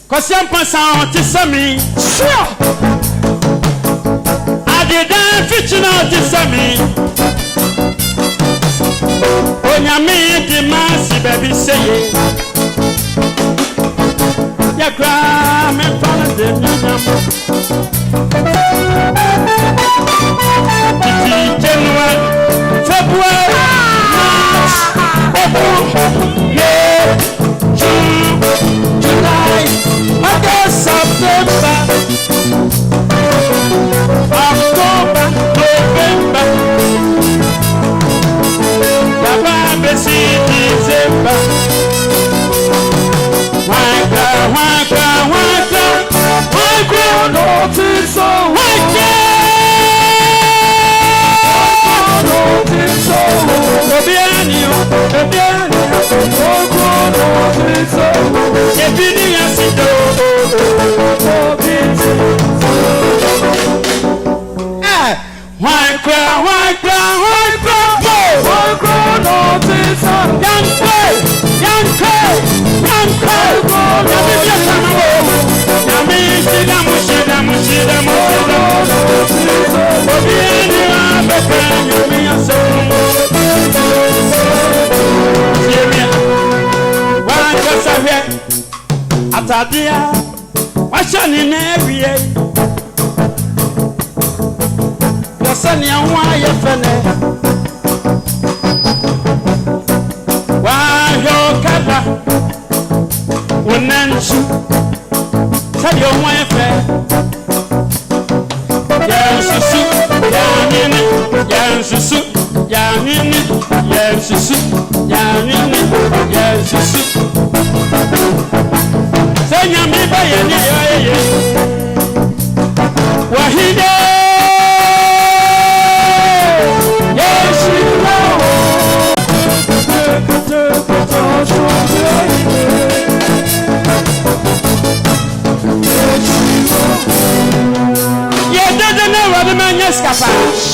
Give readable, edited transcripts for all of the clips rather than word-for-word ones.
Cause Amponsah to Sammy. Sure. I didn't fit out to Sammy. When you meet the massy baby say, ya gram and follow the January, February, March, June, July, August, September, October, November, November, December. Atadia, what's your name every year? Your son, young wife, why your cather? When then tell your wife,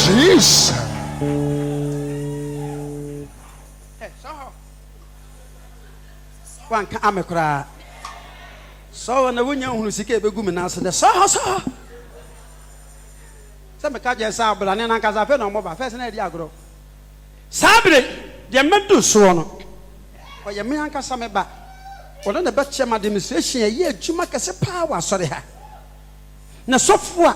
Jeez. One camera. So, and the winner who is a good answer the saw. Some catches are, but I never can have no more first and Diagro. Sabre, the men do so. But your man can sum it back. What on the butcher administration a year, Jumaka a power, sorry. Na software.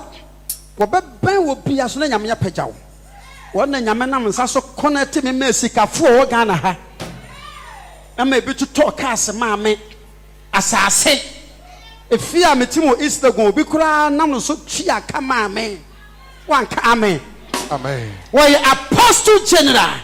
Ben will be as many a pejao. One and Yamanam is also connected me, Messica for Ghana. I may be to talk as a mammy. As I say, if fear me Timo is the go, be cry, no so chia come amen. One amen. Amen. Why, Apostle General?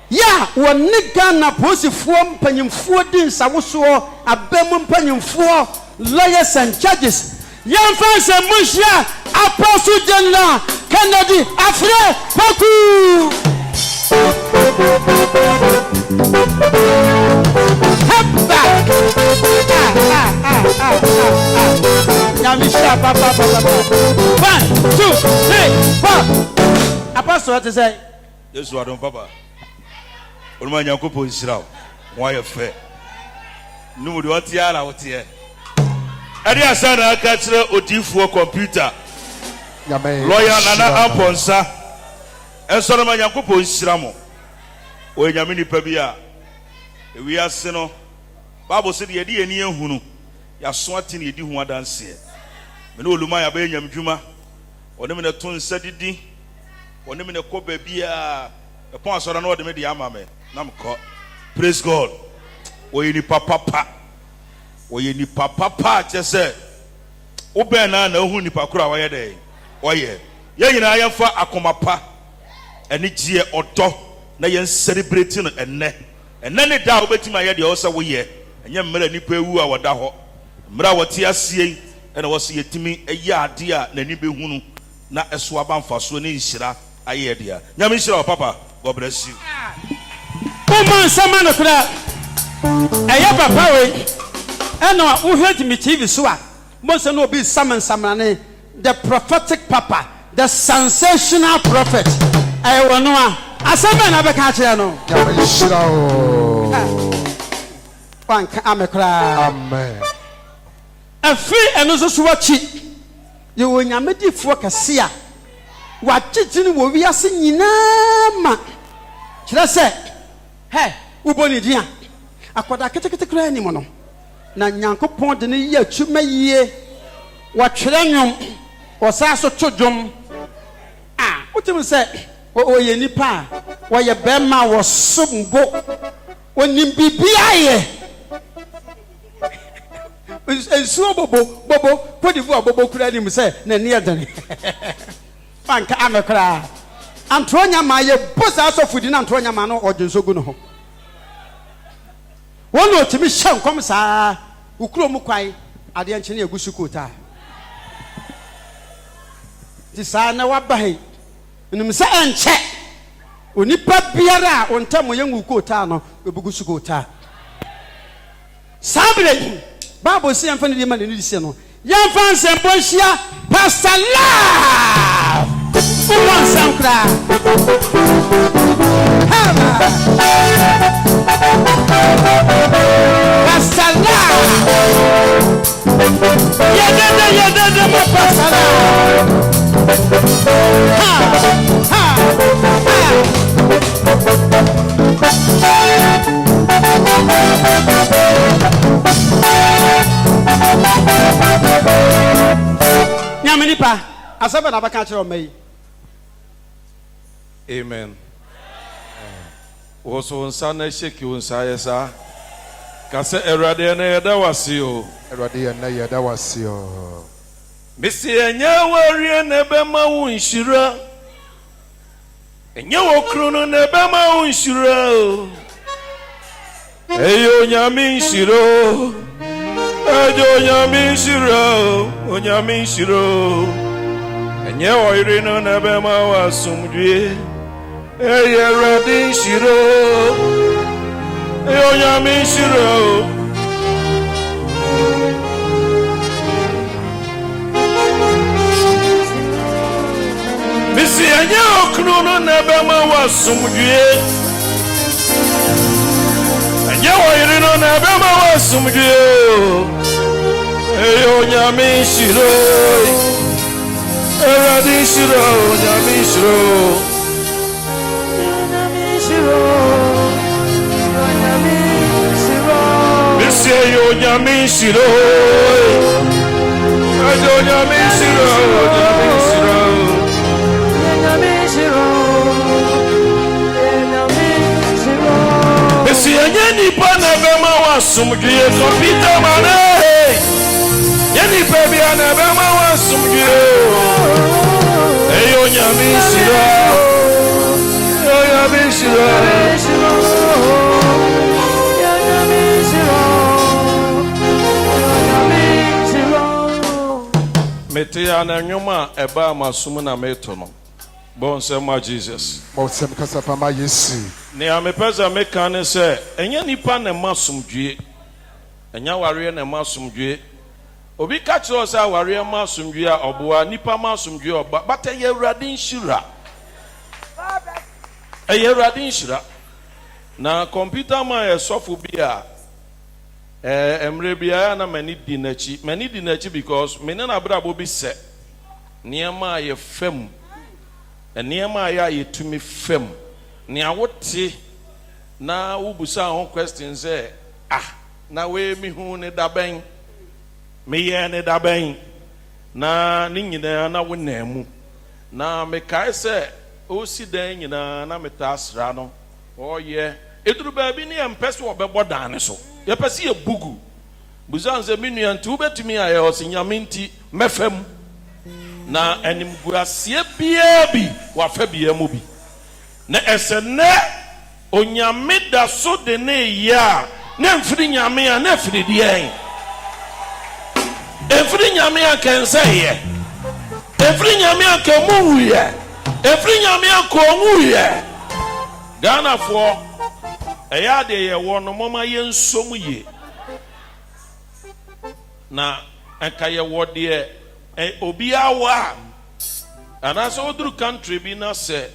Yeah, one nigga na posi form penny 14 Sawoso, a bemon penny 4 lawyers and judges. Young fans and Mushia, Apostle General, Kennedy, Afre, Paku. Hep back. Yamisha, papa. 1, 2, 3, 4. Apostle, what to say? Yes, what on papa. On my young couple is now. Why a fair? No, what here out here. I didn't say I catch the OT for computer. Lawyer Nana Amponsah. And so my young couple is Sramo. When Yamini Pabia, we are Seno. Bible said, Ye dear near Hunu. Ya swatting ye do one dance here. When all Lumaya Bayam Juma, or them in a tone said it, or them in a cope beer, upon so I know the media mamma. Namco. Praise God. Or you papa. Or you ni papa, just said, Obena no who ni pakura why day. Why ye? Ye I am for Akomapa, and it's ye or to, na yen celebrating and ne. And then it down betting my head also we ye, and young Melanie Peru our daho. Mrawatia seeing, and I was see to me a yard dear, Nanibe Hunu, not a swaban for Swini Shira, I hear dear. Yamisha, papa, God bless you. Woman, some man of that. I have a power. And who heard me TV Swa. Most no be summon Samane, the prophetic papa, the sensational prophet. I will know. Asama na be ka kire no. Amen. Afri eno so so wachi. Ye wo nyamedifo kase a. Wachiti ni wo wiase nyina ma. Kire se, he, uboni dia. Akoda ketekete kra ni mo no. Na Nyankopon de ne ye atuma yie. Watwere nwom. Osa so twodwom. Utim se o ye nipa wo ye bema wo sombo onim bibia ye ensuo bobo podifu abobo kura nim se na ne yedane fanka amekra antonya ma ye bosa so fudi na antonya ma no odwensogu no ho wono otimi hye nkom saa ukuro mu kwai ade anche ne agusu kota ti saa na wabahe nim se enche onipa biara ontam yengu kota no ebugusu kota sabre Bible say amfa ne di ma ne di se no yamfa nsembo hia pastor love umon sankra pastor love yedede mo pastor love Nyamenipa asaba na baka kire o mai. Amen. Woso nsa na sheki nsa yesa. Kase erade na yeda wasio. Erade na yeda wasio. Misi enya warie na be ma wo nshira. Enya wo krono na be ma wo nshira. Eyo nyami nshiro. Ejo nyami nshiro. Onyami nshiro. Enya wo ire no na be ma wasumdue. Eyo erade nshiro. Eyo nyami nshiro. Misi anya okruno na bema wasumdue. Anya wayirino na bema wasumdue. Eyo nyami shiro. Eradi shiro, nyami shiro. Nyami shiro. Nyami shiro. Misi eyo nyami shiro. Eyo nyami shiro, nyami shiro. Esi enye nipa na bema wasumdue Computerman ye nipa bia na bema wasumdue eyo nyami shira eyo nyami shira mete ya na nyoma eba masum na meto no bon sema Jesus Bon sem kasapa ma Yesu. Ne amepeza meka ne se enye nipa na masumdue enya ware na masumdue obi ka kiro se ware masumdue a oboa nipa masumdue oba bata ye Awurade nshira ye Awurade nshira na Computerman esofo bia emre bia na mani di nachi because mene na brabo bi se niema ye fam niema ya ye tumi fam ni awote na wubusa ho question say na we mi hu ne daben me ye ne daben na ni nyina na wonamu na me kai say o si dan nyina na meta asra no o ye eduru ba bi ne empese obebo dan ne so ye pese ye bugu buza nze minu anti ubetumi aye osinyame nti mefam na animguasie bia bi wa fa bia mu bi na esene onyame da so de ne ya na mfiri nyame a na firi de en efiri nyame a kense ye efiri nyame a kemu ye efiri nyame a ko mu ye Ghana for eya de ye wo no mama ye nsom ye na aka ye wo de obi awa And as other country be na say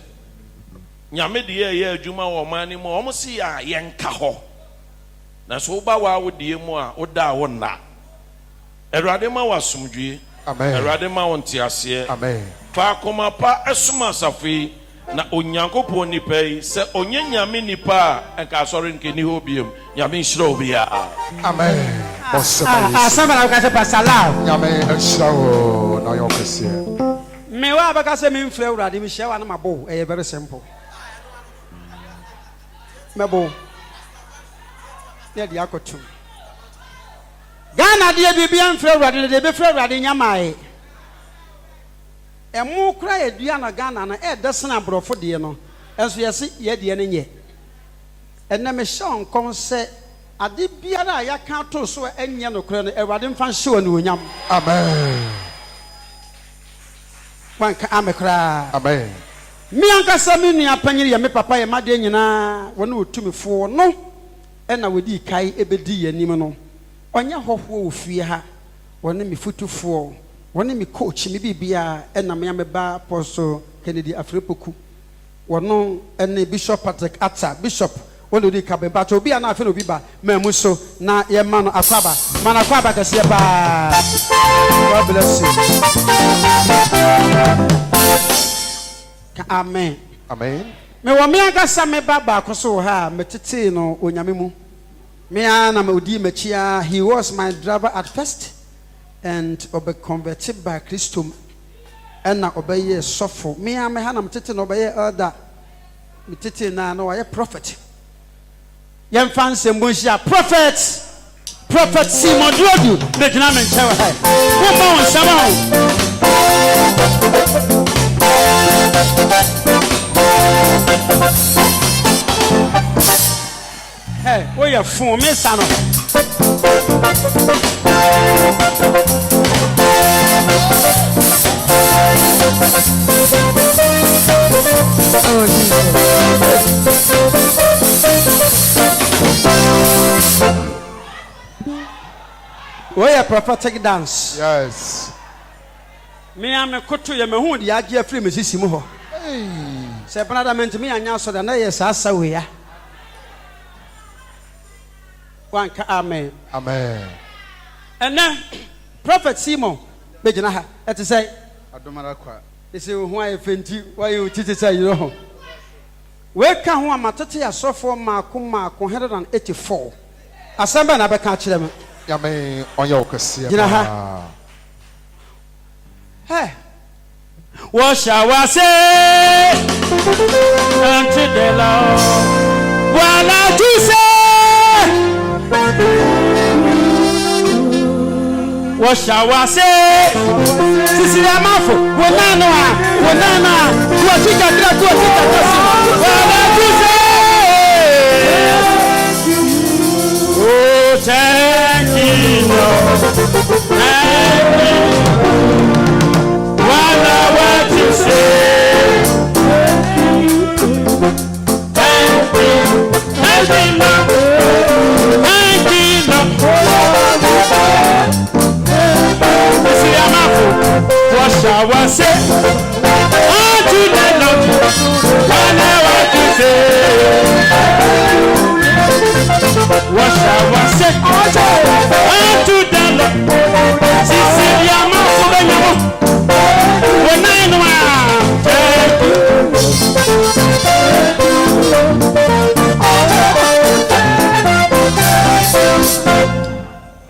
nyame de ye adwuma wo man ni mo omo si ya yenka ho. Na so ba wa wo de mu a wo da wo na. Erade ma wasumdwe. Amen. Erade ma wonte ase. Amen. Fa koma pa esuma safi na onyankopon nipa yi se onye nyame nipa enka asori nke ni ho biem. Nyame nshira obi ya. Amen. Somebody can say Pastor Lau. Nyame nshira wo na yo kese. Me wa baka say me mfre urade me share wa na mabo. Very simple. Mebo. There the akotum. Ghana de bibia mfre urade de be fre urade nyamae. Emu kra edua na Ghana na desena brofo de no. Enso yesi ye de ne nye. Enne me shon kon se ade biara ya ka to so enye no kra no Ewade mfa hye no onyam. Amen. Wanka amekra. Amen. Mi anka sami nua panyiri ya me papa ye made nyina wona otumifo no ena wodi kai ebedi yanim no onye hoho ofie ha wona mi futufo wona mi coach mi bibia ena me ameba Apostle Kennedy Afrepoku wono ene Bishop Patrick Atta Bishop wona odi ka bemba to bia na afi no biba mamu so na ye ma no akwaba mana akwaba kase ba. God bless you. Amen. Amen. Me wa me aga sa me baba koso ha metete no onyame mu. Me ana me odi machia. He was my driver at first and obe converted by Christum and na obeye sofo. Me am me ha na metete no obeye elder. Metete na no aye prophet. Yem fanse mbonhia prophet Simon Drodu me gina me nchewa ha. Wo ma won sama ho. Hey, where you from, Miss Sano? Where you prophetic dance? Yes. Me am a kutu ya me hu di age afri me sisimu ho. Se brother ment me anya so da na yes asa we ya. Wanka amen. Amen. And then Prophet Simon begina ha. It say Adomara kwa. They say who I fenti why you titi say you know. We ka ho amatete asofo maako 184. Asamba na beka kire me. Nyame onye okese. Gina ha. Hey. What shall I say unto the Lord? What I do say? What shall I say? Sisi ya mafu. Wonana. Tuachika. What I do say? Oh, thank you, Lord. Thank you. What you say? Thank you, what shall I say? Unto the Lord, what you say? What shall I say? Unto the Lord, Sicilia, when I know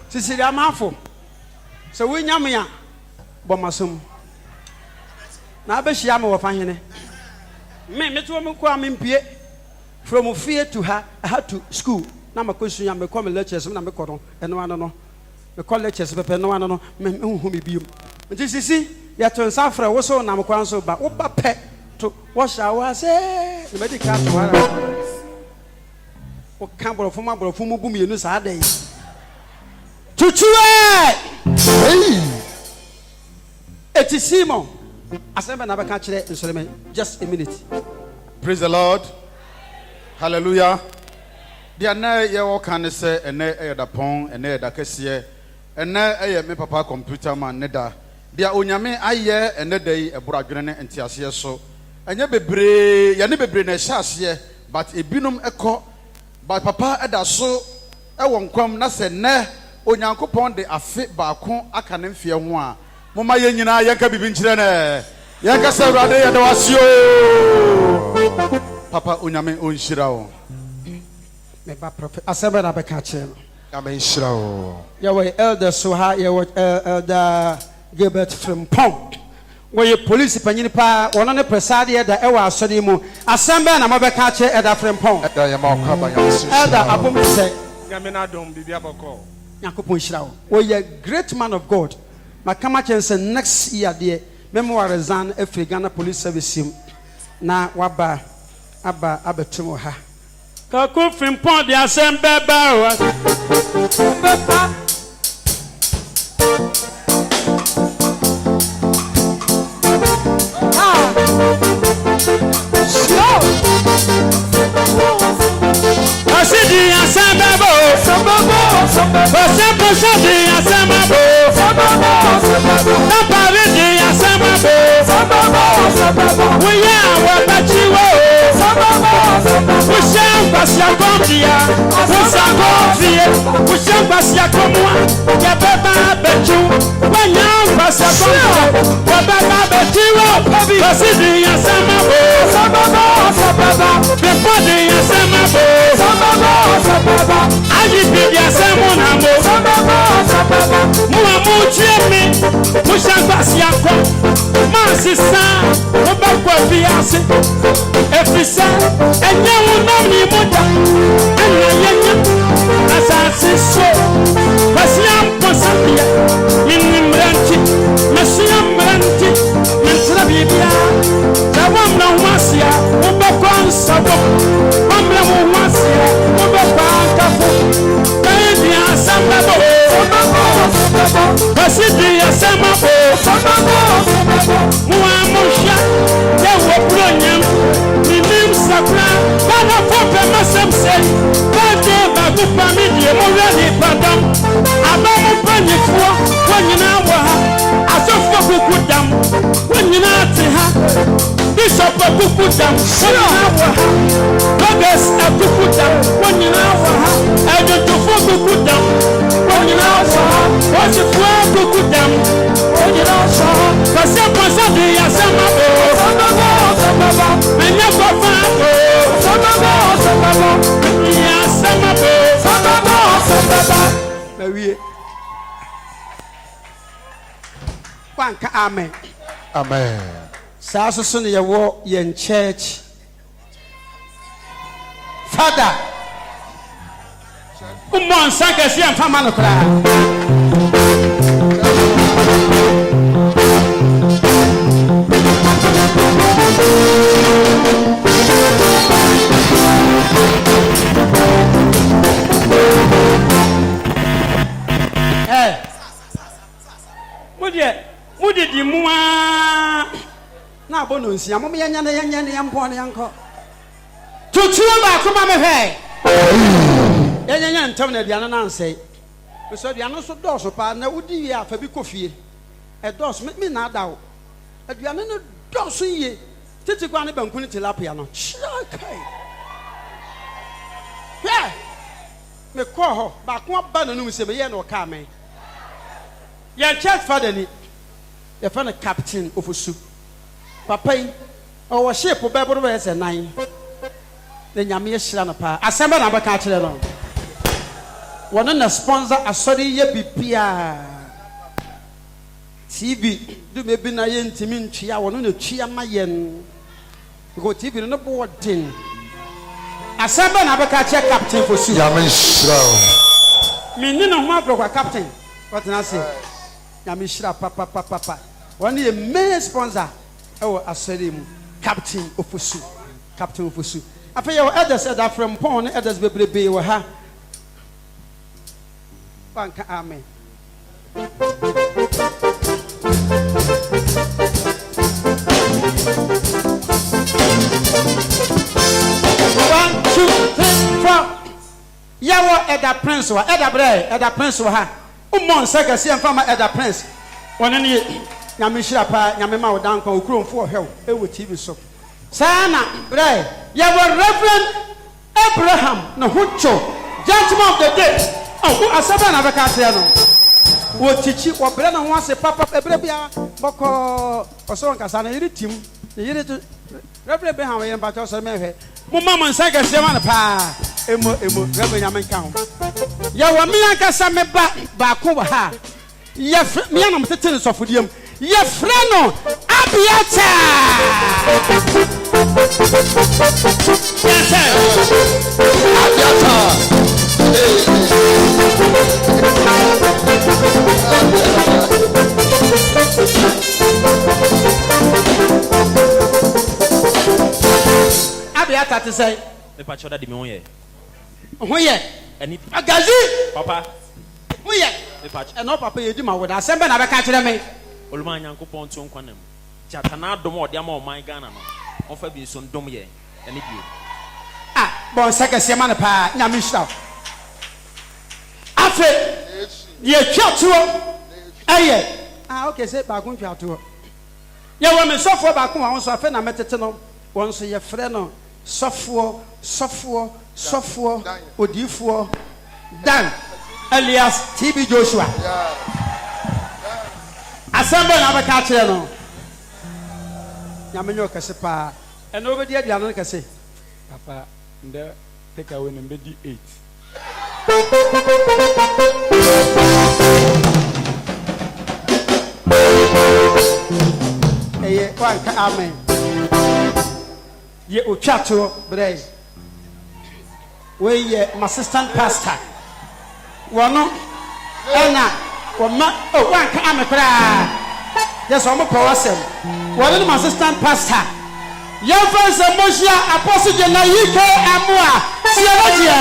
Sicilia Mafo. So we nyamia bomasum. Na abeshia me wofahene. Me to me kwa me mpie from fear to her I had to school. Na makosu ya me come lectures na me kodo. Eno ano no. Me call lectures pepe no ano no me hu me biom. Nti sisi ya to nsafra wo so na me kwan so ba wo ba pe to what shall I say? The medical to ara. O kan borofo mu bu mienu sa dai. Tutuwe! Hey! Eti Simon. Asemba na baka kire nsoleme just a minute. Praise the Lord. Hallelujah. Dia na ye wo kan se ene e da pon ene da kese ene e me papa Computerman ne da dia onyame aye ene dai eburadwene ne entiase so enye bebre ye ne bebre na hyase but ebinum ekọ but papa eda so ewo nkwam na se ne onyankopon de afe baako aka ne mfie ho a moma ye nyina yenka bibi nkyire ne yenka se urade ye de wasio papa onyame onhyira wo me ba prophet asebe na beka kire Amen. Shiro. Your elder Soha, your elder Gilbert from Pom. Where your police panipa, one on the presadia, the Ewa Sodimu, Assembly and Amabakache, Elder from Pom. Elder Abum say, Yaminadum, Bibiaboko. Yakupun Shao. Where you great man of God. Makamachense next year, dear, memoir resign every Ghana police service him. Na waba, Abba Timoha. Kaku from Pom, the Assembly Barrow. Amen. Amen. Saso so ne yewo yen church. Father. Umon sakasi amfama no kra. Mudi di mua na bono nsia mo yanya na yampo na yanko tutua ba kuma me hwe yanya ntam na aduane na ansei me so aduane so dɔso pa na wudi wi afa bi kofie e dɔso me na adawo aduane no dɔso yie tete kwa ne banku ne tilapia no kai hwe me kɔ hɔ ba ko ba na num se me ye na o ka me ya church father ni the friend captain of Ofusu. Papa, our ship will be able to say 9. Then Yamia Shanapa. Assemble number catcher. One on the sponsor, a sorry ye BPR TV. Do maybe Nayan Timin Chia, one on the Chia Mayen. Go TV on the board tin. Assemble number catcher captain for Su. Meaning of my broker captain. What can I say? Yamishra papa. One year main sponsor. Oh, I said him, Captain Ofusu. Captain Ofusu. I feel your others said that from Pon, others will be with her. Banka Amen. 1, 2, 3, 4. Yawo Eda Prince wa Eda Bre Eda Prince wa ha. Umon saka si amfama Eda Prince. One ni nyame hyira pa nyame ma wo dan kwa okuromfo ohwew e wo TV so sana bre ye were Reverend Abraham na hucho gentleman of the day oh asaba na beka ase no wo tichi wo bre na ho ase papa ebre bia boko oso nkasa na yiri tim yiri Reverend Abraham ye mba cho so mehwe mo mama nsa ka se ma na pa emo Reverend nyame nka ho ye wo mi ankasa me ba ko wa ha ye mi anam tete ne sofodiem ye freno abiata abiata to say me pacho da di me hoye ani agazi papa hoye me pacho no papa ye di ma woda sembe na be ka kire me oluma nyankopon to nkwanam jatana dom ode ama o man Ghana no onfa bi so ndom ye ani bi bon seka se ma na pa nyame hira afe ye twatuo eye okay say ba kun twatuo ye wo me sofo ba kun won so afe na metete no won so ye frɛ no sofo odifo dan alias TB Joshua assemble na ba ka kire no nyame nyo kase pa eno obedi aduano kase Papa, the take away number 8. Eye wanka amen ye otwato bre we ye assistant pastor wono ena woma wanka amen kra yes omo powasem wono assistant pastor ye fanse moshia apostle de na yike amoa sieladia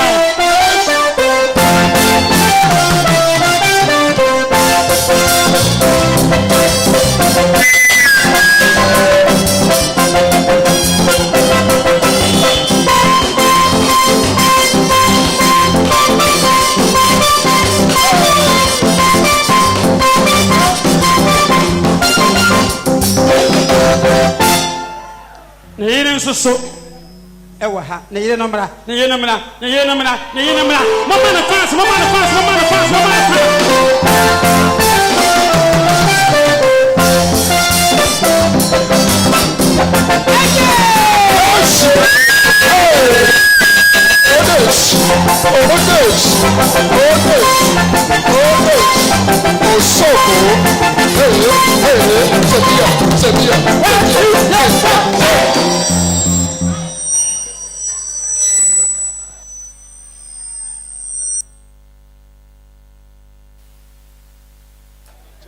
Neyere nsoso ewa ha neyere nomra mama na fast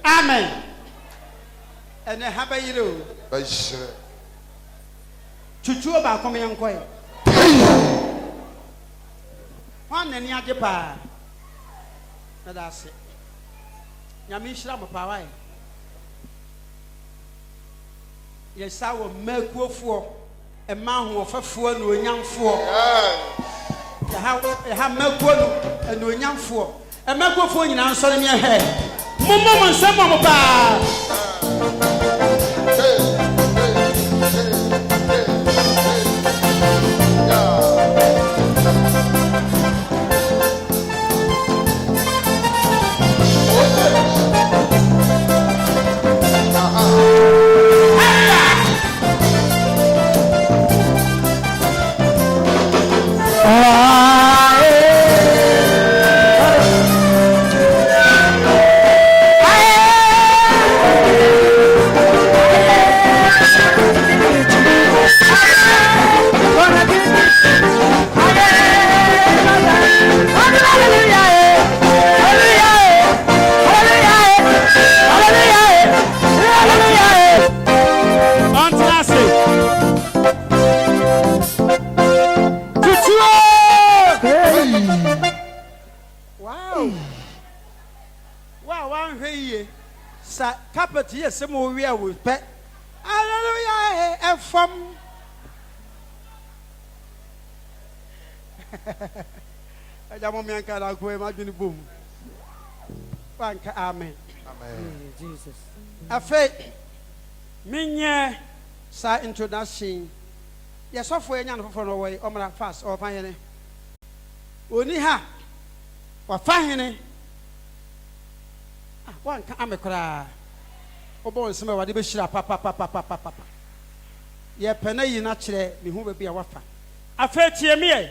amen ene haba yiro Baishre. chuchuo ba kom yenkoe wan nani ade pa na da se nyame hira mo pa wai ye sawo makuofo e ma ho ofafo na onyamfo ya ha makuo no na onyamfo e makuofo nyina nso ne he mo nsemo mo pa carpet here some we are with pet hallelujah and from I don't want me and boom. Amen. Amen. Jesus. Afei, minye sa introduction. Yes, of way, yan for no way, Omra fast or fine. Oni ha, or fine. One can cry. Obo nsema wade be hira papa. Ye pena yi na kire me hu be a wafa. Afa tie me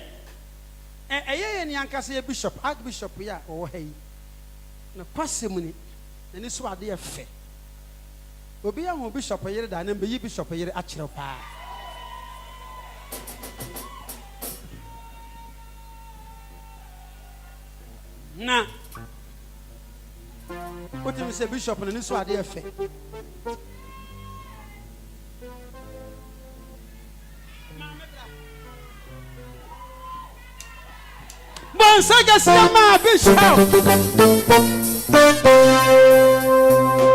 eye ni ankasa ye bishop, archbishop ya o ha yi. Na kwasem ni ni so ade efe. Obi ya hu bishop yere da na be yi bishop yere a kire pa. Na what do you say, Bishop? And this was the effect. Bonsaga Sama Bishop.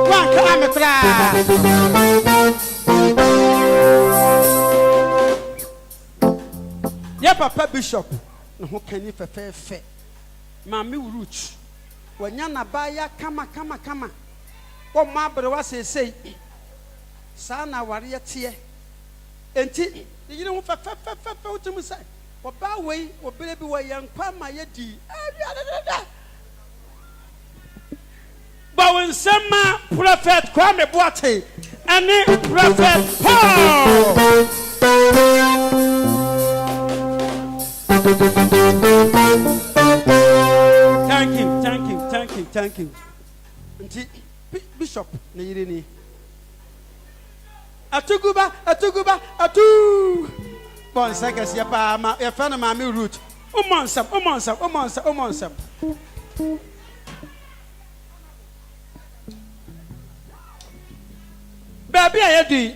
One camera. Yeah, Papa Bishop. No, can you fair? Mammy Roots. When yana baya kama o mabre wa say sana ware tie enti you know fa utum say oba we obere bi wa yankwa ma yedi ba won sema prophet Kwame Boate ani prophet Paul. Thank you. Bishop Nirini. Atuguba. Bon seconds, your friend of my root. Umonsam. Baby, I do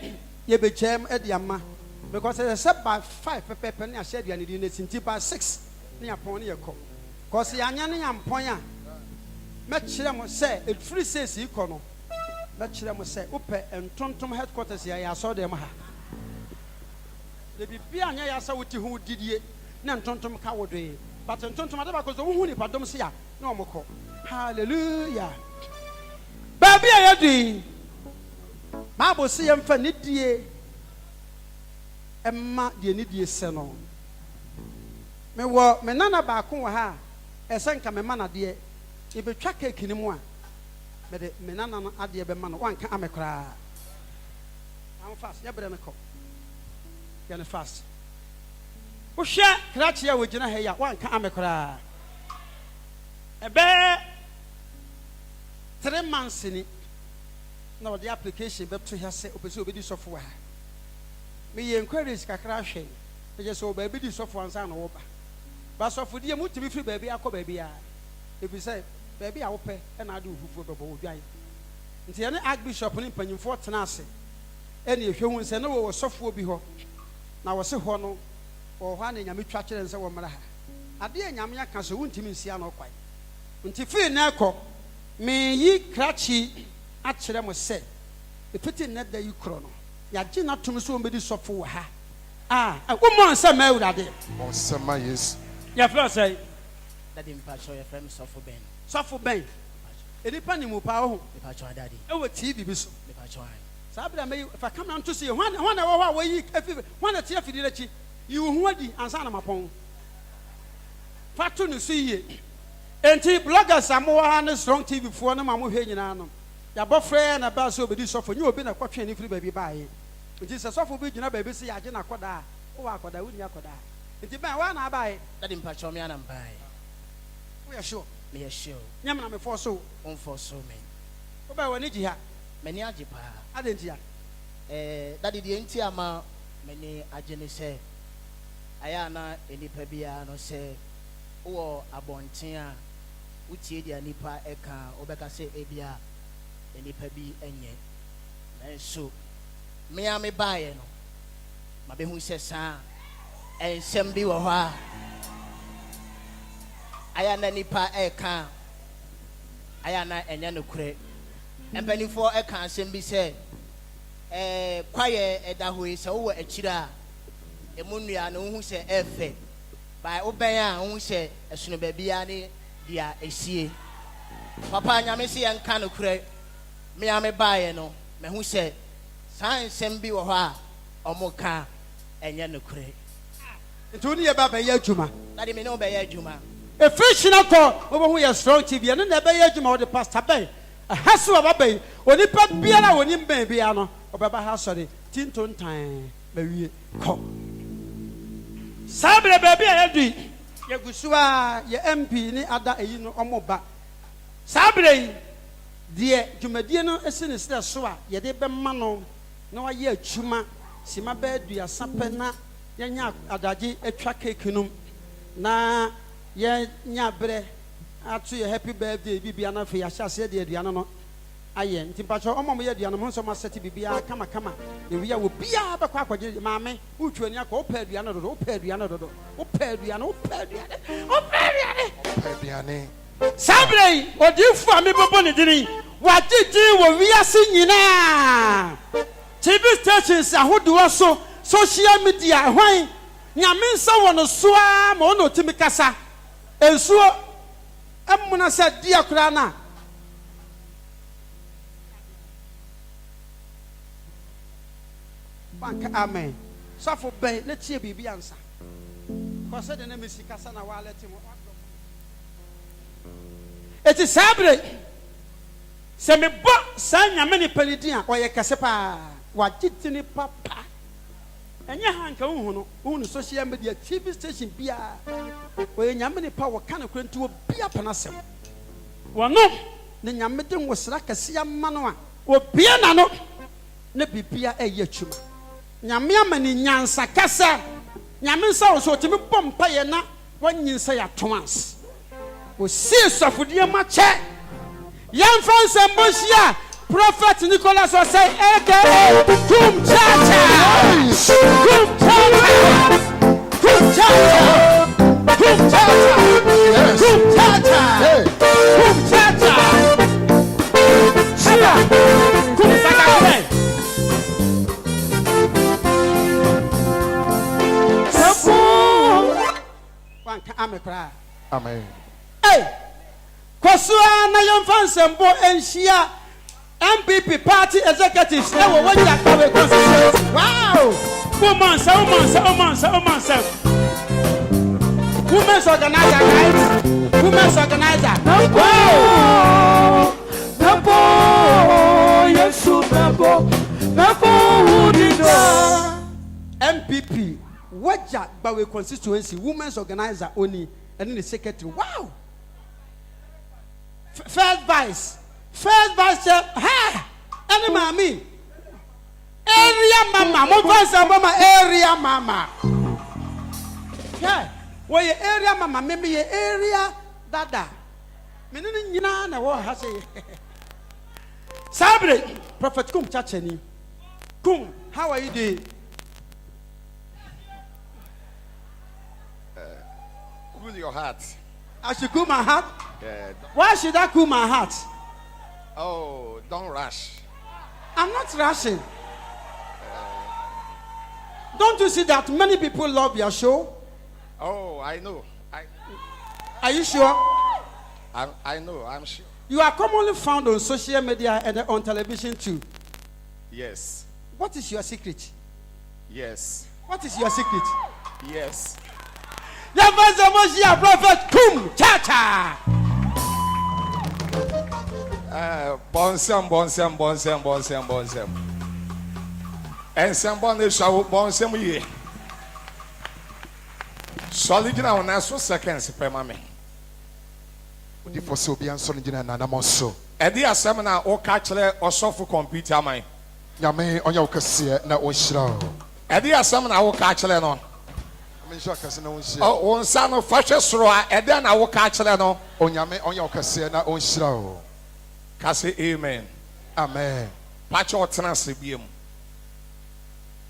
ye be jam at the amma because I said by 5 penny I said you need it by 6 near pony a call. Cause the Anyani and Poya. Metchiremo say it free says econo. Metchiremo say upe and Tontom headquarters here. I saw them. The Bibiana Yasa who did ye, Nan Tontom cowardry, but in Tontom because the woman if I don't see ya, no more. Hallelujah. Baby, I do. Bible see him for Nidia Emma, the Nidia Seno. Me wa me nana ba ko ha esenka me mana de e be twa cake ni mu a me de me nana no ade be mana wanka amekra am fast ya bre me ko ya ne fast wo hwe krache ya wo gina ha ya wanka amekra e be 3 months ni na wo de application be to ha se opese obedi software me ye encourage kakra hwe me je so ba bi di software ansa na wo ba but so for the mutimi free baby akọ baby a if you say baby a wo pe na ade ufufu bebo wo dwan nti ye ne archbishop ni panyimfo tena ase ene ehwe hu nse ne wo sofo bi ho na wo se ho no wo ho na nyame twa kire nse wo mra ha ade nyame aka so wuntimi nsia na okwai nti free na ekọ me yi krachi a kire mo se efiti na da yi kro no ya gi na tum so wo bedi sofo wo ha wo mo nsa ma awurade Mon sama yes. your friend say that impact your friend suffer ben edi pa ni mu pa ho impact daddy e wo TV bi so impact sabra me if I come to see when wo yi afi when na tie afidi lachi you hu adi ansa na mapon fatu no so yie enti bloggers amo ha ne strong TV fo na ma mo hwe nyina no ya bofre na ba so obedi suffer nyi obi na kwatwe ni free baby baaye nti se suffer bi gyina baby se ya gye na koda wo akoda wo ni akoda nti ba wa na baaye that impact me an buy we are sure me sure nyam na me for so on for so men wo ba wani ji ha many ajipa adentia that the enti ama many agene say aya na enipa bia no say wo abonten a utie dia nipa eka obeka say ebia enipa bi enye na so me ame bae no mabehu say sa ensem bi wo ha aya na nipa eka aya na enya no kure empanifo eka asem bi say kwaye edahoe se wo akira emunua no hu se efe by oben a hu se esuno ba bia ne dia esie papa nyame se yanka no kure me a me baeɛ no me hu sɛ saa nsɛm bi wɔ hɔ a ɔmo ka ɛnyɛ nokorɛ nti wo ne yɛ ba bɛyɛ adwuma Daddy me ne wo bɛyɛ adwuma ɛfiri hyina kɔ wobɛhu yɛ strong tv ɛno na ɛbɛyɛ adwuma wode pastor bɛn ɛha so waba bɛyi onipa biara a wɔnim bɛn biara no ɔbɛba ha sɔre tinto ntan bɛwie kɔ saa berɛ baabi a yɛdui yɛgu so a yɛ mp ne ada eyi no ɔmo ba saa berɛ yi deɛ dwumadie no esi ne srɛ so a yɛde bɛma no na wayɛ adwuma sima bɛɛ duasa pɛ na yɛnya adagye atwa cake no na yɛnya berɛ ato yɛ happy birthday bibia na afei ahyɛ aseɛ de aduane no ayɛ nti mpakyɛ ɔma mo yɛ aduane mo nso mo asɛte bibia kama ewi a wo bia bɛkɔ akɔgye maame wotwa ani akɔ wopɛ aduane dodo wopɛ aduane saa berɛ yi odiifo a mebɛbɔ ne dini wagye din wɔ wiase nyinaa tv stations ahodoɔ so social media hwan nyame nsa wɔ no soa ma ɔno otimi kasa ensuo ɛmuna sɛ dia koraa na banka amen safo bɛn na tie biribi ansa kɔsɛ de na mesi kasa na wale te mo eti sabre sɛ mebɔ saa nyame ne palidin a ɔyɛ kɛse paa wagye tini papa ɛnyɛ hanka wohu no wohu no social media tv station biaa ɔyɛ nyame ne pa wɔka no kora nti wɔbia panasɛm wɔno ne nyame de nwosra kɛse ama no a obia na no na bibia ɛyɛ atwuma nyame ama ne nyansa kasa nyame nsa wo so ɔtumi bɔ mpayɛ na wɔnyinsɛ yɛ atoans wɔsii sɔfodeɛ ma kyɛ yɛmfa nsɛmbɔ hyia Prophet Nicholas was saying, aka Kum Chacha, Kum Chacha, Kum Chacha, Kum Chacha, Kum Chacha, Kum Chacha, Shaba, Kum Sakare. One can cry. Amen. Hey, Kosua na yɛmfa nsɛmbɔ enhyia MPP party executives ewo wanya kawe constituency. Wow! Women's organizer, right? Women's organizer. Wow! MPP waja bawe constituency women's organizer only and then the secretary. Wow! First vice hey, any mommy area mama mo fancy mama area mama yeah wo ye area mama me ye area dada me ni nyina na wo ha say sabre prophet kum chachani kum how are you doing Cool your heart. I should cool my heart. Yeah. Why should I cool my heart? Oh, don't rush. I'm not rushing. Don't you see that many people love your show? Oh, I know. Are you sure? I know. I'm sure. You are commonly found on social media and on television too. Yes. What is your secret? Yes. What is your secret? Yes. Your prophet Kum Chacha. Bonsam. And somebody shall bonsam ye. Solid now, and so seconds per mammy. The for so be answering Nanamoso. And the seminar or catcher or soft computer mine. Yame on your cassia, na o shroud. And the seminar or catcher on. Oh, on son of fascist row, and then I will catch no. On Yame on your cassia, na o shroud. Kasi amen. Amen. Patch or translibium.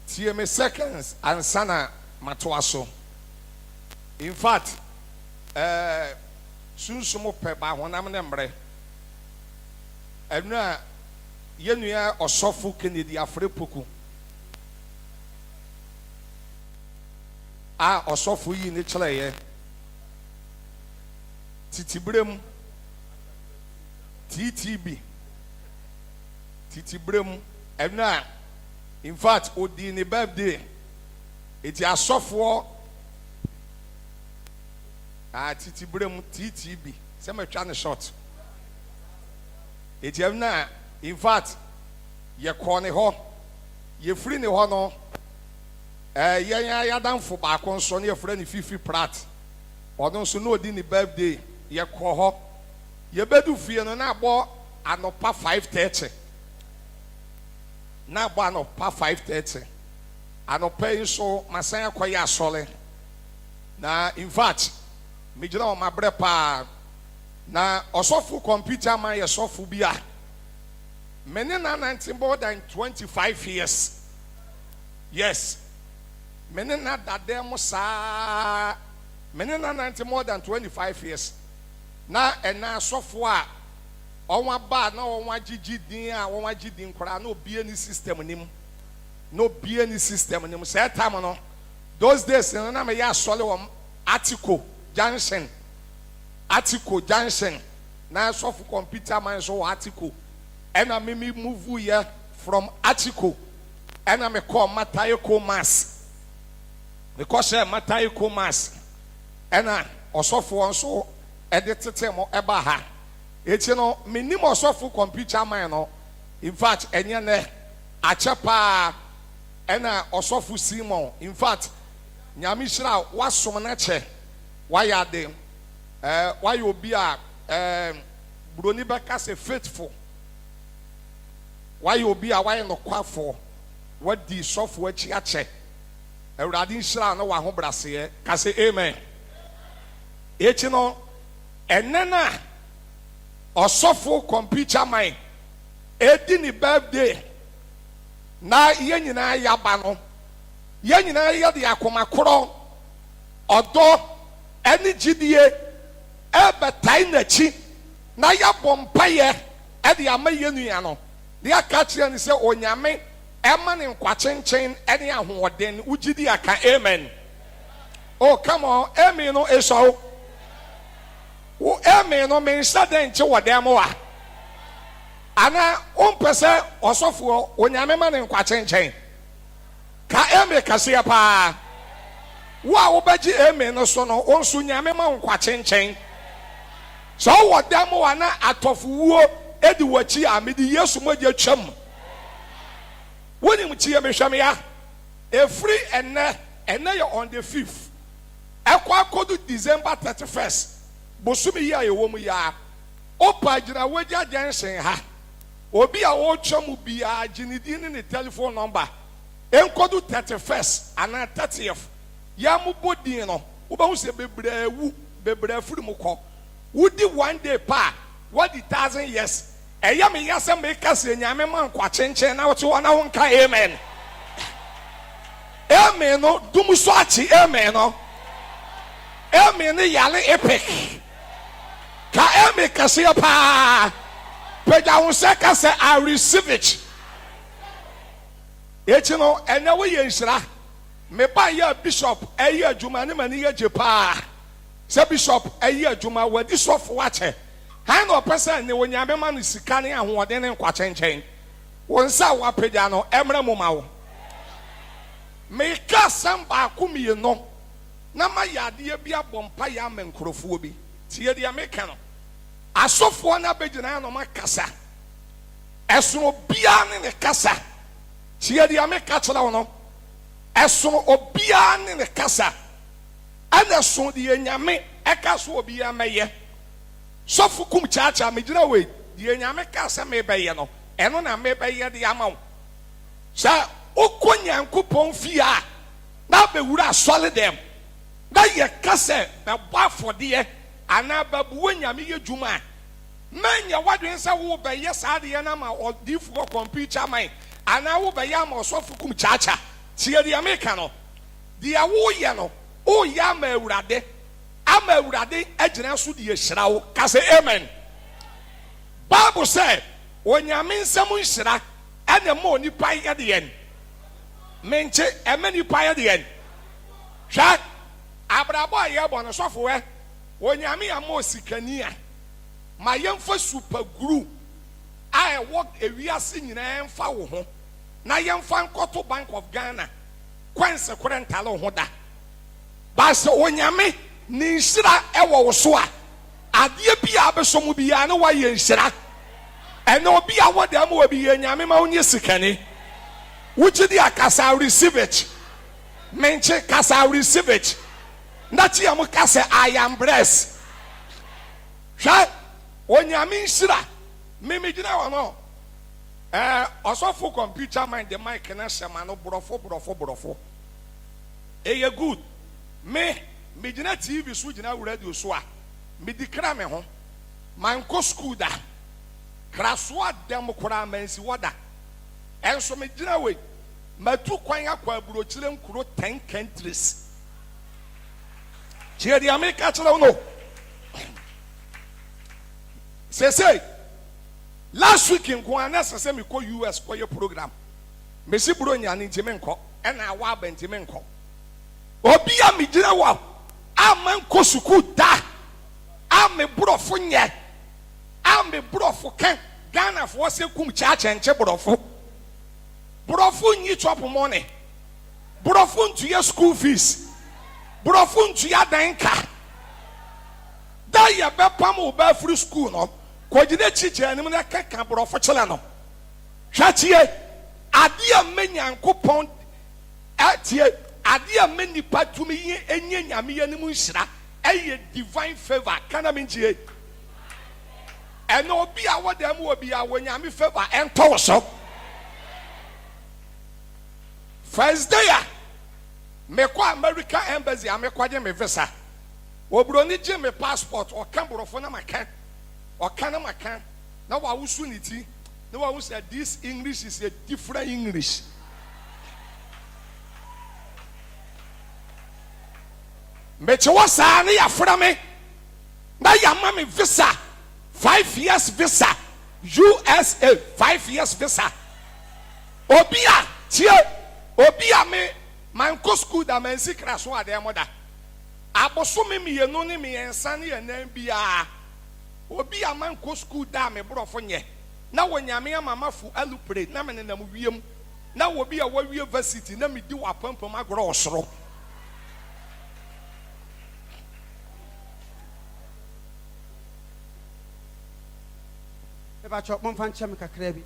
TM seconds and sana matuaso. In fact, soon some pepper when I'm number. And now, Yenuya or Sofu Kennedy Afre Puku. Ah, or Sofu in the Chile. Titibrim. TTB titi brem ɛna in fact odi ne birthday eti asɔfoɔ titi brem TTB sɛ matwa ne short eti ɛna in fact yɛkɔ ne hɔ yɛfiri ne hɔ no yɛn yɛadamfo baako nso ne yɛfrɛ ne Fifi Prat ɔno nso na odi ne birthday yɛkɔ hɔ yɛbɛdu fie no na abɔ anopa 5:30 na abɔ anopa 5:30 anopa yi nso masan akɔyɛ asɔre na in fact megyina wɔ mabrɛ paa na ɔsɔfo Computerman yɛ sɔfo bi a mene na nante more than 25 years yes mene na dada mo saa mene na nante more than 25 years na ɛna asɔfo a ɔnwa ba na ɔnwa gigi din a ɔnwa gigi din koraa na obie ni system nim na obie ni system nim sɛ time no those days no na me yɛ asɔre wɔ Atiko Junction na asɔfo Computerman so wɔ Atiko ɛna me move yɛ from Atiko ɛna me call Matayeko Mass because Matayeko Mass ɛna ɔsɔfo nso ɛde tete mo ɛba ha eti no minim ɔsɔfo Computerman no in fact ɛnyɛ nɛ akyɛ paa ɛna ɔsɔfo Simon in fact nyame hyira wasom na kyɛ wayɛ ade wayɛ obi a buroni bɛka sɛ faithful wayɛ obi a wayɛ nokwafo wadi sɔfo akyi akyɛ awurade nhyira no wɔ ahobraseɛ ka sɛ amen eti no ɛnɛ na ɔsɔfo Computerman edi ne birthday na yɛn nyinaa yaba no yɛn nyinaa yɛ de akoma korɔ ɔdɔ ɛne gyidie ɛbɛtae n'akyi na yɛbɔ mpaeɛ ɛde ama yɛn nua no de aka kyerɛ ne sɛ onyame ɛma ne nkwakyɛnkyɛn ɛne ahoɔden wogyidi aka amen oh come on amen no esɔw wo amen no menhyɛ dɛ nkye wɔ dɛm wa ana wompɛ sɛ ɔsɔfoɔ onyame ma ne nkwakyɛnkyɛn ka amen kaseɛ paa wo a wobɛgye amen no so no wo nso nyame ma nkwakyɛnkyɛn sɛ wowɔ dɛm wa na atɔfowuo ɛdi w'akyi a mede Yesu mogya twam wonim tie mehwɛ me ya ɛfiri ɛnɛ yɛ on the 5th ɛkɔ akɔdu December 31st bosomi yi a yɛwɔ mu ya opa gyina wagya junction ha obi a wɔtwa mu biara gyinidi ne telephone number enkodu 31st ana 30th ya mu bodin no wobɛhu sɛ bebree firi mu kɔ wodi one day pa wadi 1,000 years ɛyɛ me yɛ sɛ meka sɛ nyame ma nkwakyɛnkyɛn na wote hɔ na wonka amen amen no dum so akyi amen no amen ne yale epic ka amen kaseɛ paa pagya wo sɛ ka sɛ I receive it eti no ɛnɛ woyɛ nhyira meba yɛ bishop ɛyɛ adwuma ne mani yɛ gye paa sɛ bishop ɛyɛ adwuma wadi sɔfo akyɛ han no pɛsɛ ne wonyame ma no sika ne ahoɔden ne nkwakyɛnkyɛn wo nsa wapagya no ɛmrɛ mu ma wo meka sɛm baako mmienu na ma yɛ adeɛ bi abɔ mpa yɛ ama nkurɔfoɔ bi tie deɛ meka no asɔfoɔ no abɛgyina no makasa ɛsono biara ne ne kasa tie deɛ meka kyerɛ wo no ɛsono obiara ne ne kasa ɛna so deɛ nyame ɛka so obiara mɛyɛ sɔfo kum kyaakyaa megyina wei deɛ nyame ka sɛ mebɛyɛ no ɛno na mebɛyɛ de ama wo sɛ wokɔ Nyankopɔn fie a na bɛwura asɔre dɛm na yɛka sɛ bɛbɔ afɔdeɛ anaa bɛboa nyame yɛ dwuma a manya wadwen sɛ wobɛyɛ saa deɛ no ama ɔdiifoɔ Computerman anaa wobɛyɛ ama ɔsɔfo kum kyaakyaa tie deɛ meka no deɛ woyɛ no woyɛ ama Awurade ama Awurade agyina so deɛ hyira wo ka sɛ amen Bible sɛ onyame nsɛm nhyira ɛna ma onipa yɛ deɛ menkye ɛma nipa yɛ deɛ hwɛ abrabɔ a yɛbɔ no sɔfoɛ onyame ama osikani a ma yɛmfa super glue a I work a wiase nyina emfa wo ho na yemfa nkoto Bank of Ghana kwanse korentalo ho da ba se onyame ni nhira ewo wo so a ade bia abesomu bia na wa ye nhira ene obi a wo da ma obi ye nyame ma onye sikane wuchidi akasa receive it menche kasa receive it ndati am kasa I am blessed sha onyame nhira mimi gina wa no osofo computer mind the mic na shema no borofo eye good me gina TV so gina radio so a me dikra me ho man ko school da kraso adem kora mansi woda enso me gina we matu kwan akwa burochire nkuro 10 countries chiri America chira no say last week in Kwana say me ko US ko your program me si buro nya ni ntime nko e na wa ba ntime nko obi a me gina wa aman ko suku da ame brofo nye ame brofo kan Ghana for se kum cha chenche brofo nyi chop money brofo ntu your school fees brofo ntu ya danka da ya be pam o ba free school no kojide chiche anim na kaka brofo chela no hwatie ade a menyankopon atie ade a menipa tumi enye nyame yanim nhira eye divine favor kana menjie eno obi a wodam obi a wonyame favor ento so first day me ko America embassy amekwaje me visa obro ni je me passport o kan brofo na makan na wa wusu ni ti na wa wusu this English is a different English meche wasa na ya fra me na ya ma me visa 5 years visa USA 5 years visa obia me man ko school da man sikra so ade moda aboso me mienu ni me ensa ne enan bia obia man ko school da me brofo nye na wonyame amamafu alupre na me nenam wiem na obi a wa university na me di wa pampam agro osoro eba chop mon fan chem kakra bi